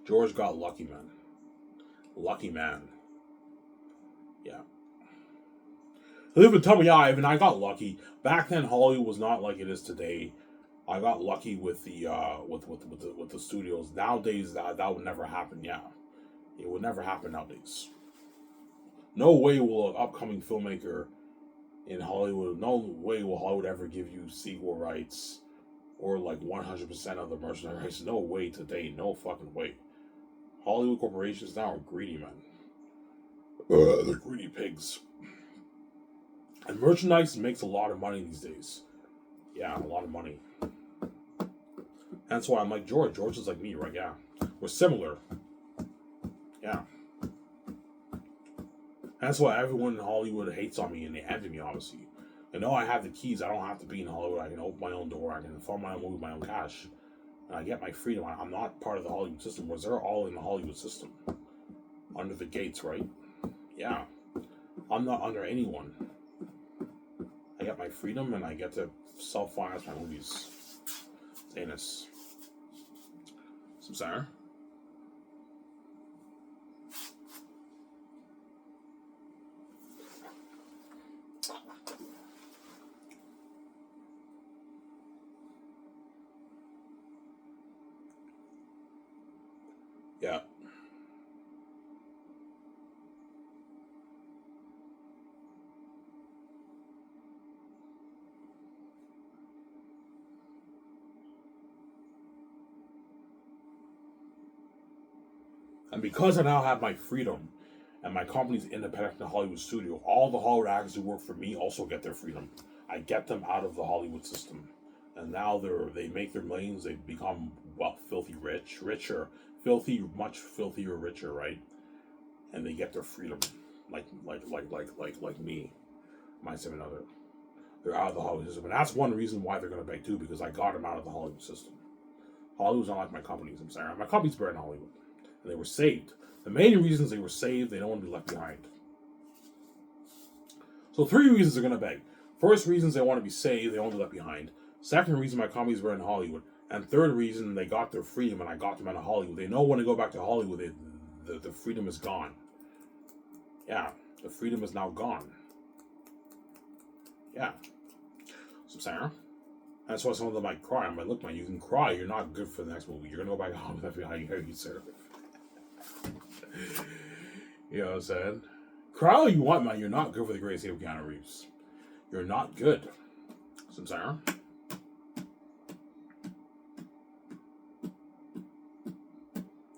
George got lucky, man. Lucky man. Yeah. He'll even tell me, yeah, Ivan, I got lucky. Back then, Hollywood was not like it is today. I got lucky with the with the studios. Nowadays, that would never happen. Yeah, it would never happen nowadays. No way will an upcoming filmmaker in Hollywood. No way will Hollywood ever give you sequel rights or like 100% of the merchandise. No way today. No fucking way. Hollywood corporations now are greedy, man. They're greedy pigs. And merchandise makes a lot of money these days. Yeah, a lot of money. That's why I'm like George. George is like me, right? Yeah. We're similar. Yeah. That's why everyone in Hollywood hates on me and they envy me, obviously. They know I have the keys. I don't have to be in Hollywood. I can open my own door. I can fund my own movie with my own cash. And I get my freedom. I'm not part of the Hollywood system, whereas they're all in the Hollywood system. Under the gates, right? Yeah. I'm not under anyone. I get my freedom and I get to self-finance my movies. It's anus. Some sour. Yeah. And because I now have my freedom and my company's independent from the Hollywood studio, all the Hollywood actors who work for me also get their freedom. I get them out of the Hollywood system. And now they make their millions, they become, well, filthy rich, richer, filthy, much filthier, richer, right? And they get their freedom. Like me, my seven other. They're out of the Hollywood system. And that's one reason why they're gonna beg too, because I got them out of the Hollywood system. Hollywood's not like my companies, I'm sorry. My company's better than Hollywood. And they were saved. The main reasons they were saved, they don't want to be left behind. So 3 reasons they're going to beg. First reasons they want to be saved, they don't want to be left behind. Second reason my companies were in Hollywood. And third reason they got their freedom and I got them out of Hollywood. They know when they go back to Hollywood, the freedom is gone. Yeah, the freedom is now gone. Yeah. So Sarah, that's why some of them might cry. I'm like, look, man, you can cry. You're not good for the next movie. You're going to go back to Hollywood. That's how you sir. You know what I'm saying? Cry all you want, man. You're not good for the greatest hit of Keanu Reeves. You're not good. Some Sarah.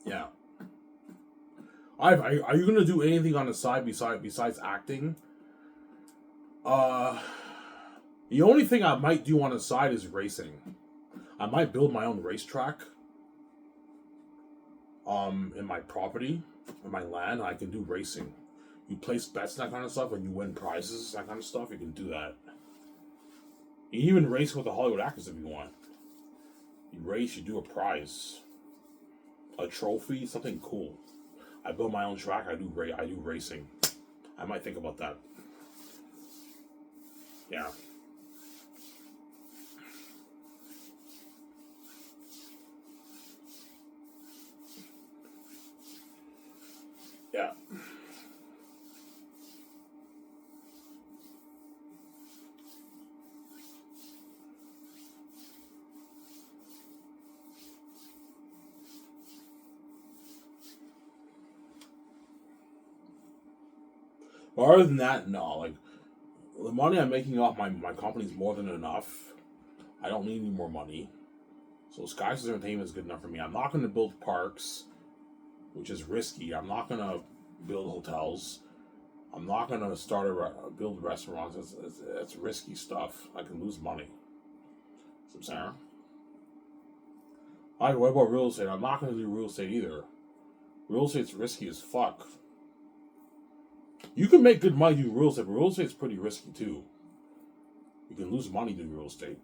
Yeah. Are you gonna do anything on the side besides acting? The only thing I might do on the side is racing. I might build my own racetrack. In my property, in my land, I can do racing. You place bets and that kind of stuff, and you win prizes, that kind of stuff. You can do that. You can even race with the Hollywood actors if you want. You race, you do a prize, a trophy, something cool. I build my own track. I do racing. I might think about that. Yeah. Yeah. But other than that, no. Like, money I'm making off my company is more than enough. I don't need any more money. So Skysys Entertainment is good enough for me. I'm not going to build parks, which is risky. I'm not going to build hotels. I'm not going to build restaurants. It's risky stuff. I can lose money. So, Sarah. What about real estate? I'm not going to do real estate either. Real estate's risky as fuck. You can make good money doing real estate, but real estate's pretty risky too. You can lose money doing real estate.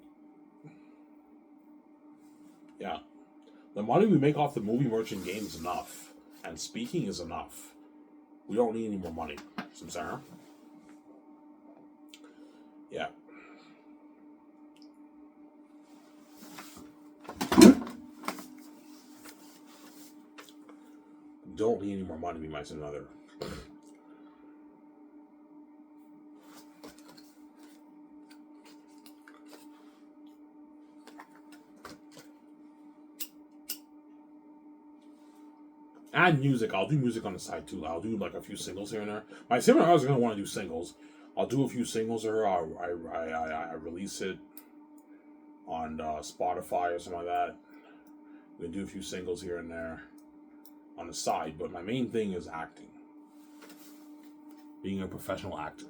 Yeah. The money we make off the movie merchant game is enough. And speaking is enough. We don't need any more money. Samsara? Yeah. Don't need any more money, we might say another. Add music. I'll do music on the side too. I'll do like a few singles here and there. My sister is going to want to do singles. I'll do a few singles of her. I release it on Spotify or something like that. We can do a few singles here and there on the side. But my main thing is acting. Being a professional actor.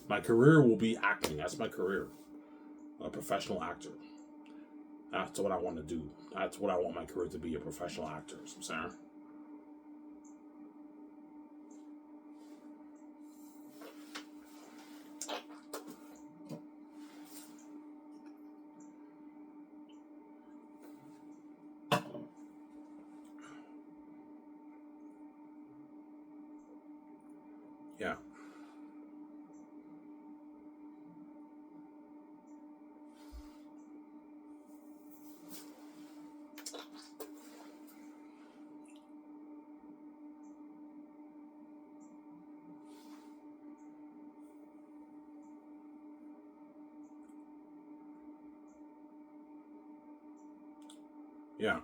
My career will be acting. That's my career. A professional actor. That's what I want to do. That's what I want my career to be, a professional actor. So, Sarah? Yeah. Yeah.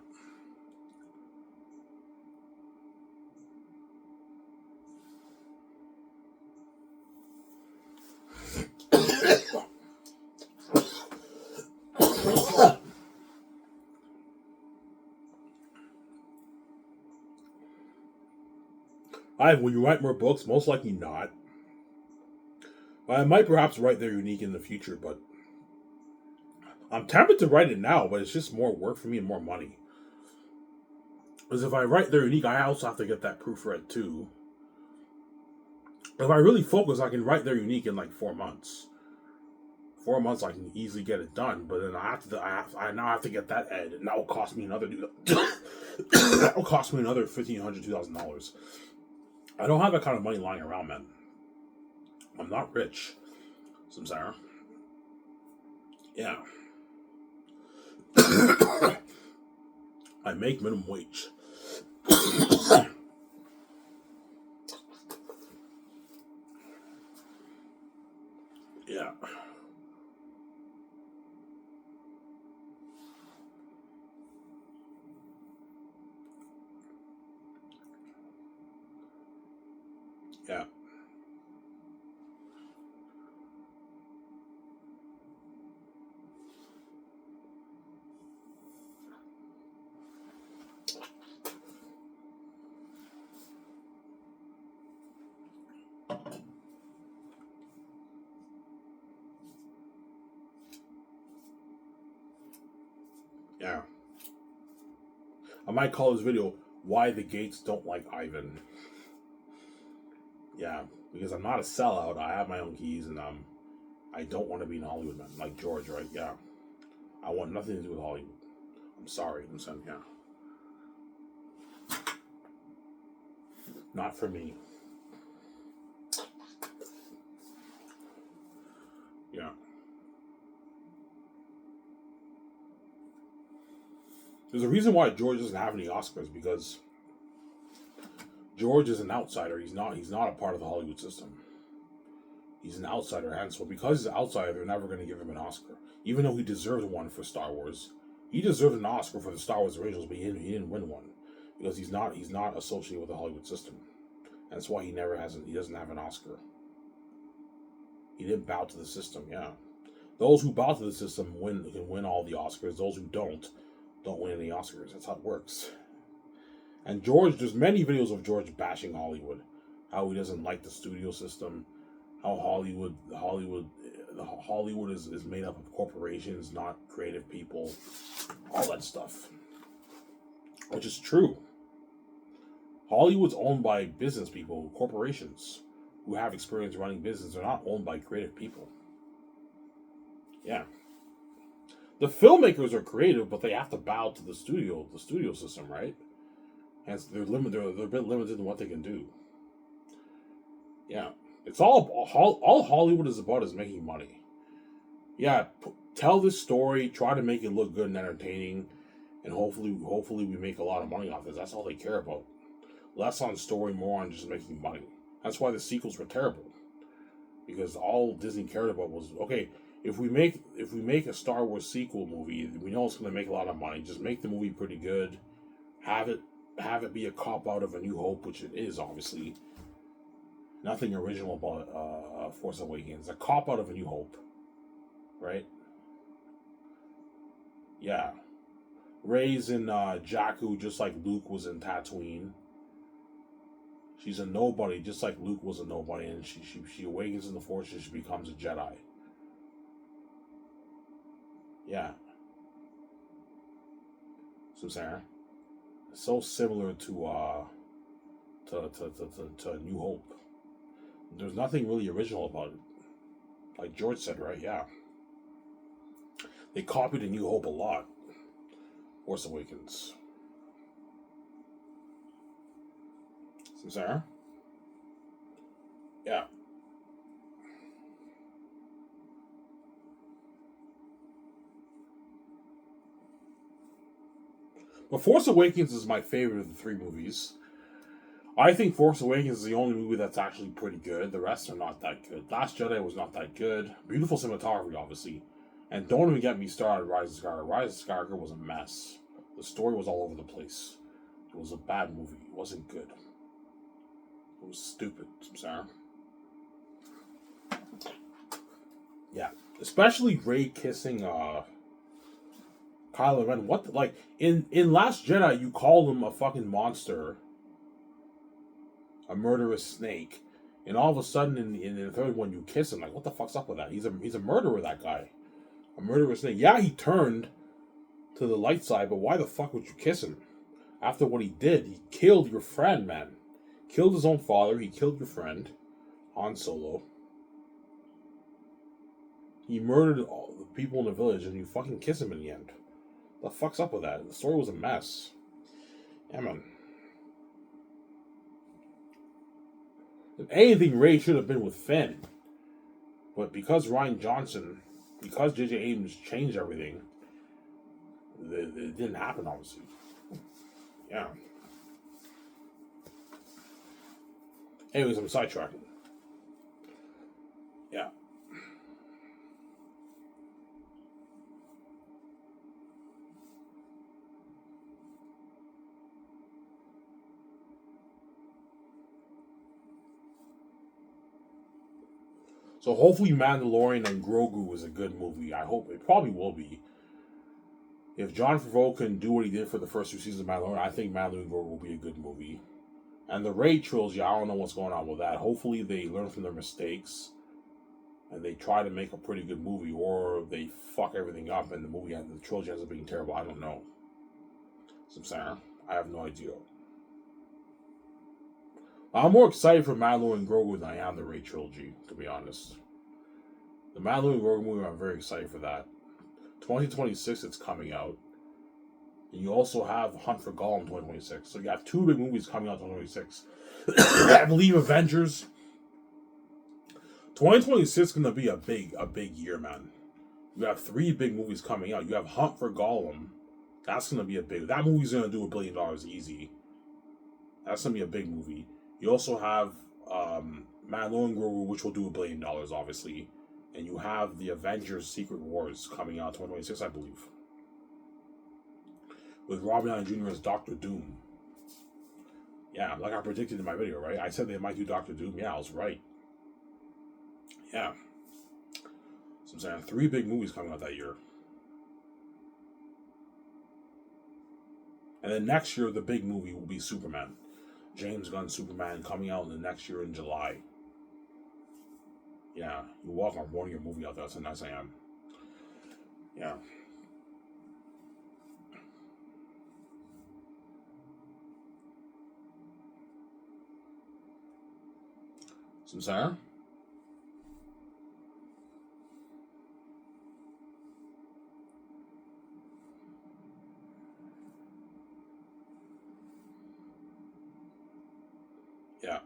Will you write more books? Most likely not. I might perhaps write They're Unique in the future, but I'm tempted to write it now, but it's just more work for me and more money. Because if I write They're Unique, I also have to get that proofread too. If I really focus, I can write They're Unique in like 4 months. 4 months, I can easily get it done. But then I now have to get that ed, and that will cost me another that will cost me another $1,500, $2,000. I don't have that kind of money lying around, man. I'm not rich, Samsara. Yeah. I make minimum wage. Yeah. Yeah. Yeah. I might call this video Why the Gates Don't Like Ivan. Yeah, because I'm not a sellout. I have my own keys, and I don't want to be in Hollywood, man. Like George, right? Yeah. I want nothing to do with Hollywood. I'm sorry. I'm saying, yeah. Not for me. Yeah. There's a reason why George doesn't have any Oscars, because George is an outsider. He's not a part of the Hollywood system. He's an outsider, and so because he's an outsider, they're never going to give him an Oscar. Even though he deserved one for Star Wars. He deserved an Oscar for the Star Wars originals, but he didn't win one. Because he's not associated with the Hollywood system. That's why he doesn't have an Oscar. He didn't bow to the system. Yeah, those who bow to the system can win all the Oscars. Those who don't win any Oscars. That's how it works. And George, there's many videos of George bashing Hollywood, how he doesn't like the studio system, how Hollywood is made up of corporations, not creative people, all that stuff, which is true. Hollywood's owned by business people, corporations who have experience running business. They're not owned by creative people. Yeah. The filmmakers are creative, but they have to bow to the studio system, right? And they're a bit limited in what they can do. Yeah. It's all Hollywood is about is making money. Yeah, tell this story, try to make it look good and entertaining, and hopefully we make a lot of money off this. That's all they care about. Less on story, more on just making money. That's why the sequels were terrible. Because all Disney cared about was, okay, if we make a Star Wars sequel movie, we know it's going to make a lot of money. Just make the movie pretty good. Have it be a cop out of A New Hope, which it is, obviously. Nothing original about Force Awakens. A cop out of A New Hope. Right? Yeah. Rey's in Jakku just like Luke was in Tatooine. She's a nobody just like Luke was a nobody, and she awakens in the Force and she becomes a Jedi. Yeah. So Sarah, so similar to A New Hope. There's nothing really original about it. Like George said, right? Yeah. They copied A New Hope a lot. Force Awakens. So Sarah? Yeah. But Force Awakens is my favorite of the three movies. I think Force Awakens is the only movie that's actually pretty good. The rest are not that good. Last Jedi was not that good. Beautiful cinematography, obviously. And don't even get me started on Rise of Skywalker. Rise of Skywalker was a mess. The story was all over the place. It was a bad movie. It wasn't good. It was stupid. I'm sorry. Yeah. Especially Rey kissing Kylo Ren. What the, like in Last Jedi you call him a fucking monster, a murderous snake, and all of a sudden in the third one you kiss him. Like, what the fuck's up with that? He's a murderer, that guy. A murderous snake. Yeah, he turned to the light side, but why the fuck would you kiss him? After what he did, he killed your friend, man. Killed his own father, he killed your friend, Han Solo. He murdered all the people in the village, and you fucking kiss him in the end. The fuck's up with that? The story was a mess. Yeah, man. If anything, Rey should have been with Finn. But because Rian Johnson, because J.J. Abrams changed everything, it didn't happen, obviously. Yeah. Anyways, I'm sidetracking. Yeah. So hopefully Mandalorian and Grogu is a good movie. I hope it probably will be. If Jon Favreau can do what he did for the first 2 seasons of Mandalorian, I think Mandalorian and Grogu will be a good movie. And the Rey trilogy, I don't know what's going on with that. Hopefully they learn from their mistakes and they try to make a pretty good movie, or they fuck everything up and the trilogy ends up being terrible. I don't know. So I'm saying, I have no idea. I'm more excited for Mandalorian and Grogu than I am the Rey trilogy, to be honest. The Mandalorian and Grogu movie, I'm very excited for that. 2026, it's coming out. And you also have Hunt for Gollum 2026. So you have 2 big movies coming out 2026. I believe Avengers. 2026 is going to be a big year, man. You have 3 big movies coming out. You have Hunt for Gollum. That's going to be a big... That movie's going to do $1 billion easy. That's going to be a big movie. You also have Mandalorian Grogu, which will do $1 billion, obviously. And you have the Avengers Secret Wars coming out 2026, I believe. With Robert Downey Jr. as Doctor Doom. Yeah, like I predicted in my video, right? I said they might do Doctor Doom. Yeah, I was right. Yeah. So I'm saying 3 big movies coming out that year. And then next year, the big movie will be Superman. James Gunn's Superman coming out in the next year in July. Yeah, you're welcome. I'm warning your movie out there. That's a nice I am. Yeah. Some Sarah? Yeah.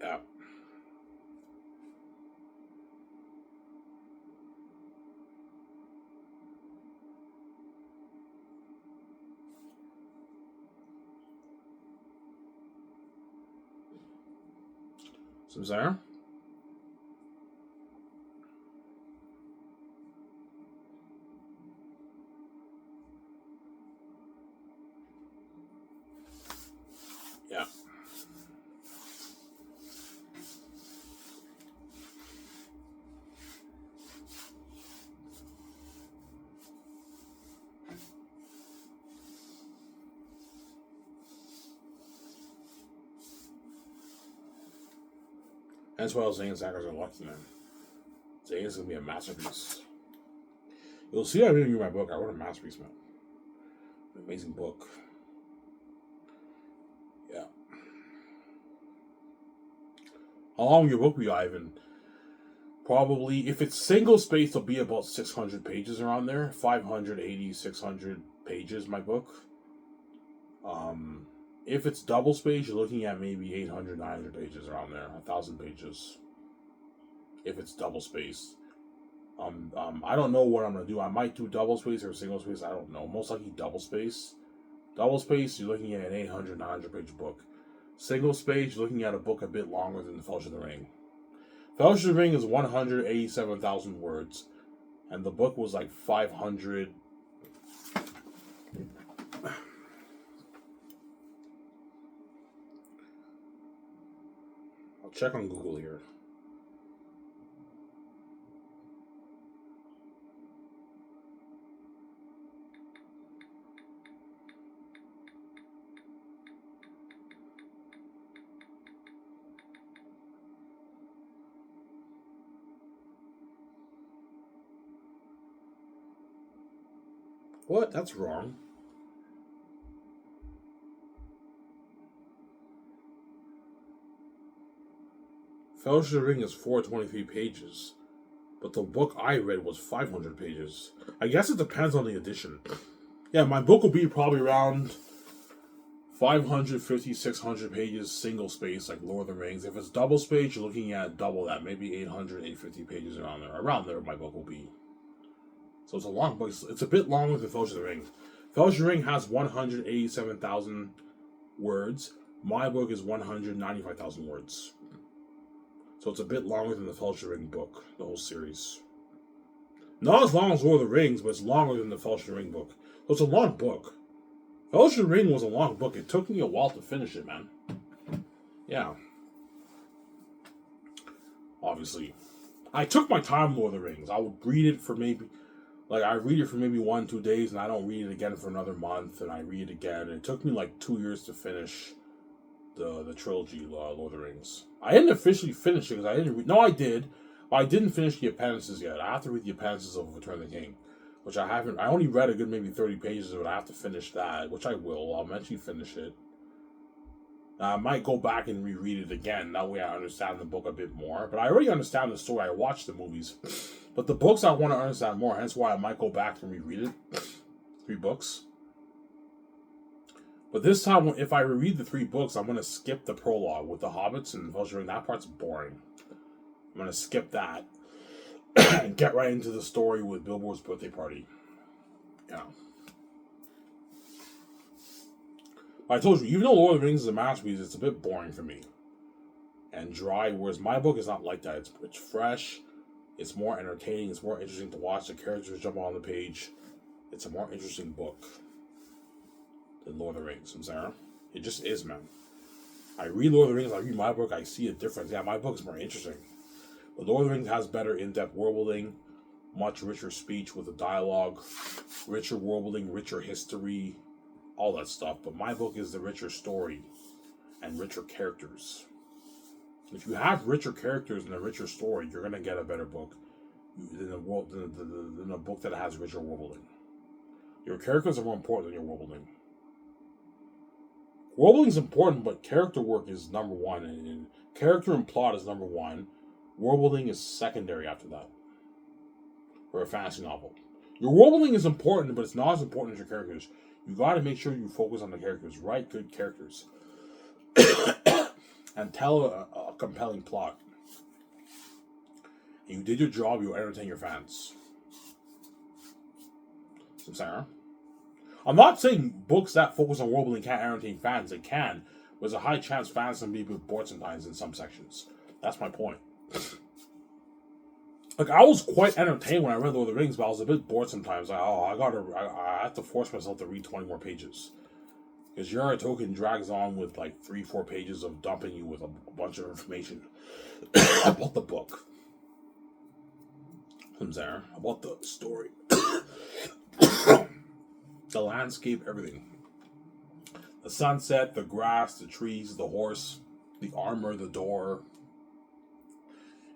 Yeah. Some Sarah? Yeah. That's why I was saying Zach's are lucky, man. Zane's gonna be a masterpiece. You'll see I read my book. I wrote a masterpiece, man. An amazing book. Yeah. How long will your book be, Ivan? Probably, if it's single space, it'll be about 600 pages around there. 580, 600 pages, my book. If it's double space, you're looking at maybe 800, 900 pages around there. 1,000 pages. If it's double space. I don't know what I'm going to do. I might do double space or single space. I don't know. Most likely double space. Double space, you're looking at an 800, 900 page book. Single space, you're looking at a book a bit longer than The Fellowship of the Ring. Fellowship of the Ring is 187,000 words. And the book was like 500. I'll check on Google here. What? That's wrong. Fellowship of the Ring is 423 pages, but the book I read was 500 pages. I guess it depends on the edition. Yeah, my book will be probably around 550, 600 pages single space, like Lord of the Rings. If it's double space, you're looking at double that, maybe 800, 850 pages around there. Around there, my book will be. So it's a long book. It's a bit longer than Fellowship of the Ring. Fellowship of the Ring has 187,000 words. My book is 195,000 words. So it's a bit longer than the Fellowship of the Ring book, the whole series. Not as long as Lord of the Rings, but it's longer than the Fellowship of the Ring book. So it's a long book. Fellowship of the Ring was a long book. It took me a while to finish it, man. Yeah. Obviously. I took my time, Lord of the Rings. I would read it for maybe... I read it for maybe 1-2 days, and I don't read it again for another month, and I read it again. And it took me 2 years to finish the trilogy, Lord of the Rings. I didn't officially finish it, because I didn't read... No, I did. I didn't finish the appendices yet. I have to read the appendices of Return of the King. which I haven't. I only read a good maybe 30 pages, but I have to finish that, which I will. I'll eventually finish it. I might go back and reread it again. That way I understand the book a bit more. But I already understand the story. I watched the movies. But the books I want to understand more. Hence why I might go back and reread it. 3 books. But this time, if I reread the 3 books, I'm going to skip the prologue with the hobbits and Fellowship. That part's boring. I'm going to skip that. And get right into the story with Bilbo's birthday party. Yeah. I told you, even though Lord of the Rings is a masterpiece, it's a bit boring for me. And dry, whereas my book is not like that. It's fresh, it's more entertaining, it's more interesting to watch. The characters jump on the page. It's a more interesting book than Lord of the Rings, I'm sorry. It just is, man. I read Lord of the Rings, I read my book, I see a difference. Yeah, my book is more interesting. But Lord of the Rings has better in-depth world building, much richer speech with the dialogue, richer world building, richer history, all that stuff. But my book is the richer story and richer characters. If you have richer characters and a richer story, you're gonna get a better book than a book that has richer world building. Your characters are more important than your world building. World building is important, but character work is number one, and character and plot is number one. World building is secondary after that. For a fantasy novel, your world building is important, but it's not as important as your characters. You got to make sure you focus on the characters, write good characters, and tell a compelling plot. And you did your job, you'll entertain your fans. So, Sarah, I'm not saying books that focus on world building can't entertain fans. They can. There's a high chance fans can be a bit bored sometimes in some sections. That's my point. Like, I was quite entertained when I read Lord of the Rings, but I was a bit bored sometimes. Like, I have to force myself to read 20 more pages. Because J.R.R. Tolkien drags on with like 3-4 pages of dumping you with a bunch of information about the book. From there, about the story. The landscape, everything. The sunset, the grass, the trees, the horse, the armor, the door.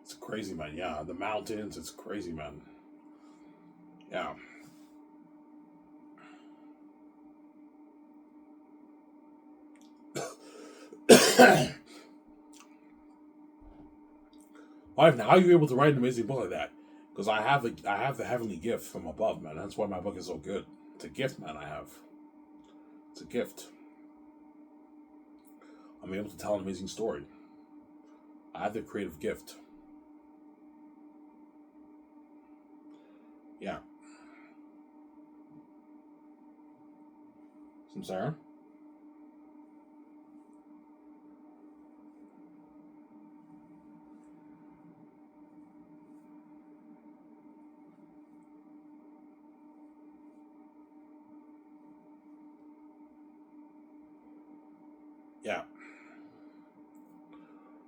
It's crazy, man. Yeah, the mountains. It's crazy, man. Yeah. How are you able to write an amazing book like that? Because I have the heavenly gift from above, man. That's why my book is so good. It's a gift, man. It's a gift. I'm able to tell an amazing story. I have the creative gift. Yeah. Some Sarah? Yeah.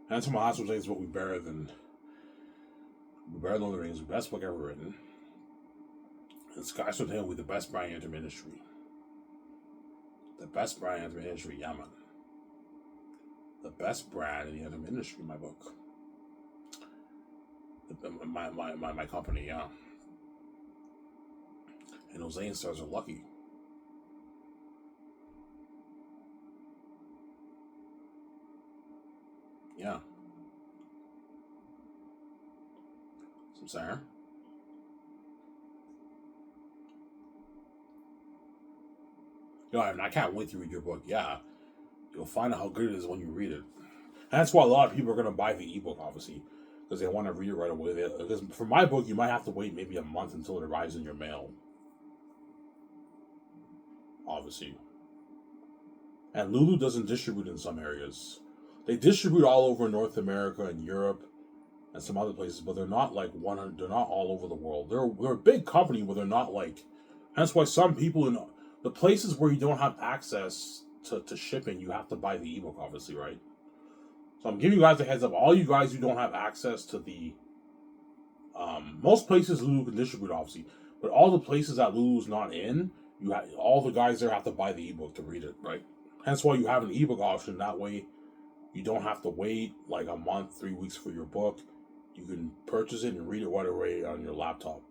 Handsome Hospital is what we better than Lord of the Rings, the best book ever written. And Sky Sword will be the best Brian Antrim industry. The best brand in the industry, yeah, man. The best brand in the industry, my book. My company, yeah. And those A stars are lucky. Yeah. Some Sarah. You know, I can't wait to read your book. Yeah. You'll find out how good it is when you read it. And that's why a lot of people are going to buy the ebook, obviously. Because they want to read it right away. Because for my book, you might have to wait maybe a month until it arrives in your mail. Obviously. And Lulu doesn't distribute in some areas. They distribute all over North America and Europe and some other places, but they're not like 100. They're not all over the world. They're a big company, but they're not like. That's why some people in the places where you don't have access to shipping, you have to buy the ebook, obviously, right? So I'm giving you guys a heads up. All you guys who don't have access to the most places Lulu can distribute, obviously, but all the places that Lulu's not in, all the guys there have to buy the ebook to read it, right? Hence why you have an ebook option. That way, you don't have to wait like a month, 3 weeks for your book. You can purchase it and read it right away on your laptop.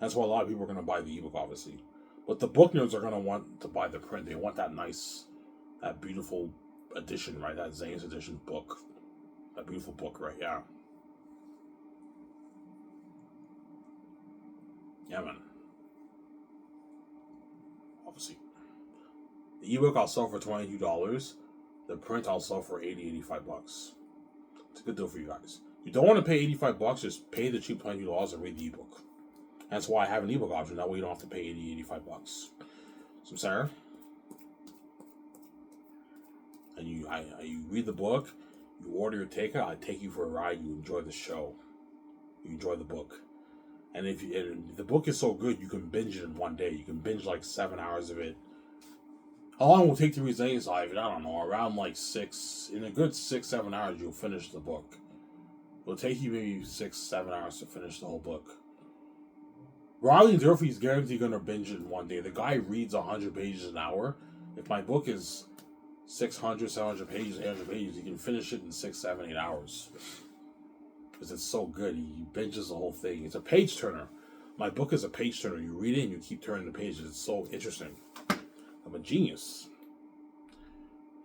That's why a lot of people are going to buy the ebook, obviously. But the book nerds are going to want to buy the print. They want that nice, that beautiful edition, right? That Zane's edition book. That beautiful book, right? Yeah. Yeah, man. Obviously. The ebook I'll sell for $22. The print I'll sell for $80, $85. It's a good deal for you guys. You don't want to pay $85, just pay the cheap $22 and read the ebook. That's why I have an ebook option. That way you don't have to pay $80, $85. So, Sarah, and you read the book, you order your ticket, I take you for a ride, you enjoy the show. You enjoy the book. And if the book is so good, you can binge it in one day. You can binge like 7 hours of it. How long will it take to read Zane's Life? I don't know. Around like 6, in a good 6-7 hours, you'll finish the book. It'll take you maybe 6-7 hours to finish the whole book. Riley Durfee's guaranteed going to binge it in one day. The guy reads 100 pages an hour. If my book is 600, 700 pages, 800 pages, he can finish it in 6, 7, 8 hours. Because it's so good. He binges the whole thing. It's a page turner. My book is a page turner. You read it and you keep turning the pages. It's so interesting. I'm a genius.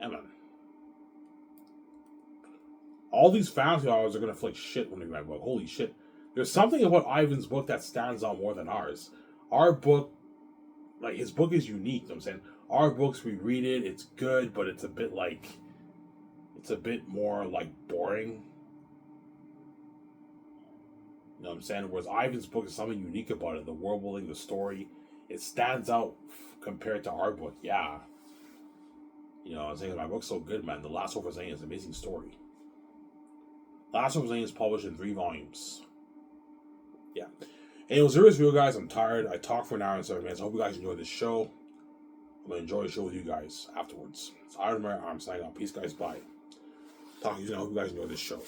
Yeah, man. All these fantasy authors are going to feel like shit when they read my book. Holy shit. There's something about Ivan's book that stands out more than ours. Our book, like, his book is unique, you know what I'm saying? Our books, we read it, it's good, but it's a bit more, like, boring. You know what I'm saying? Whereas Ivan's book is something unique about it. The world building, the story, it stands out compared to our book. Yeah. You know, I'm saying my book's so good, man. The Last Hope for Zane is an amazing story. Last Hope for Zane is published in 3 volumes. Yeah. And it was a video, guys. I'm tired. I talked for an hour and 7 minutes. I hope you guys enjoyed this show. I'm going to enjoy the show with you guys afterwards. So I'm signing out. Peace, guys. Bye. Talk to you soon. I hope you guys enjoyed this show.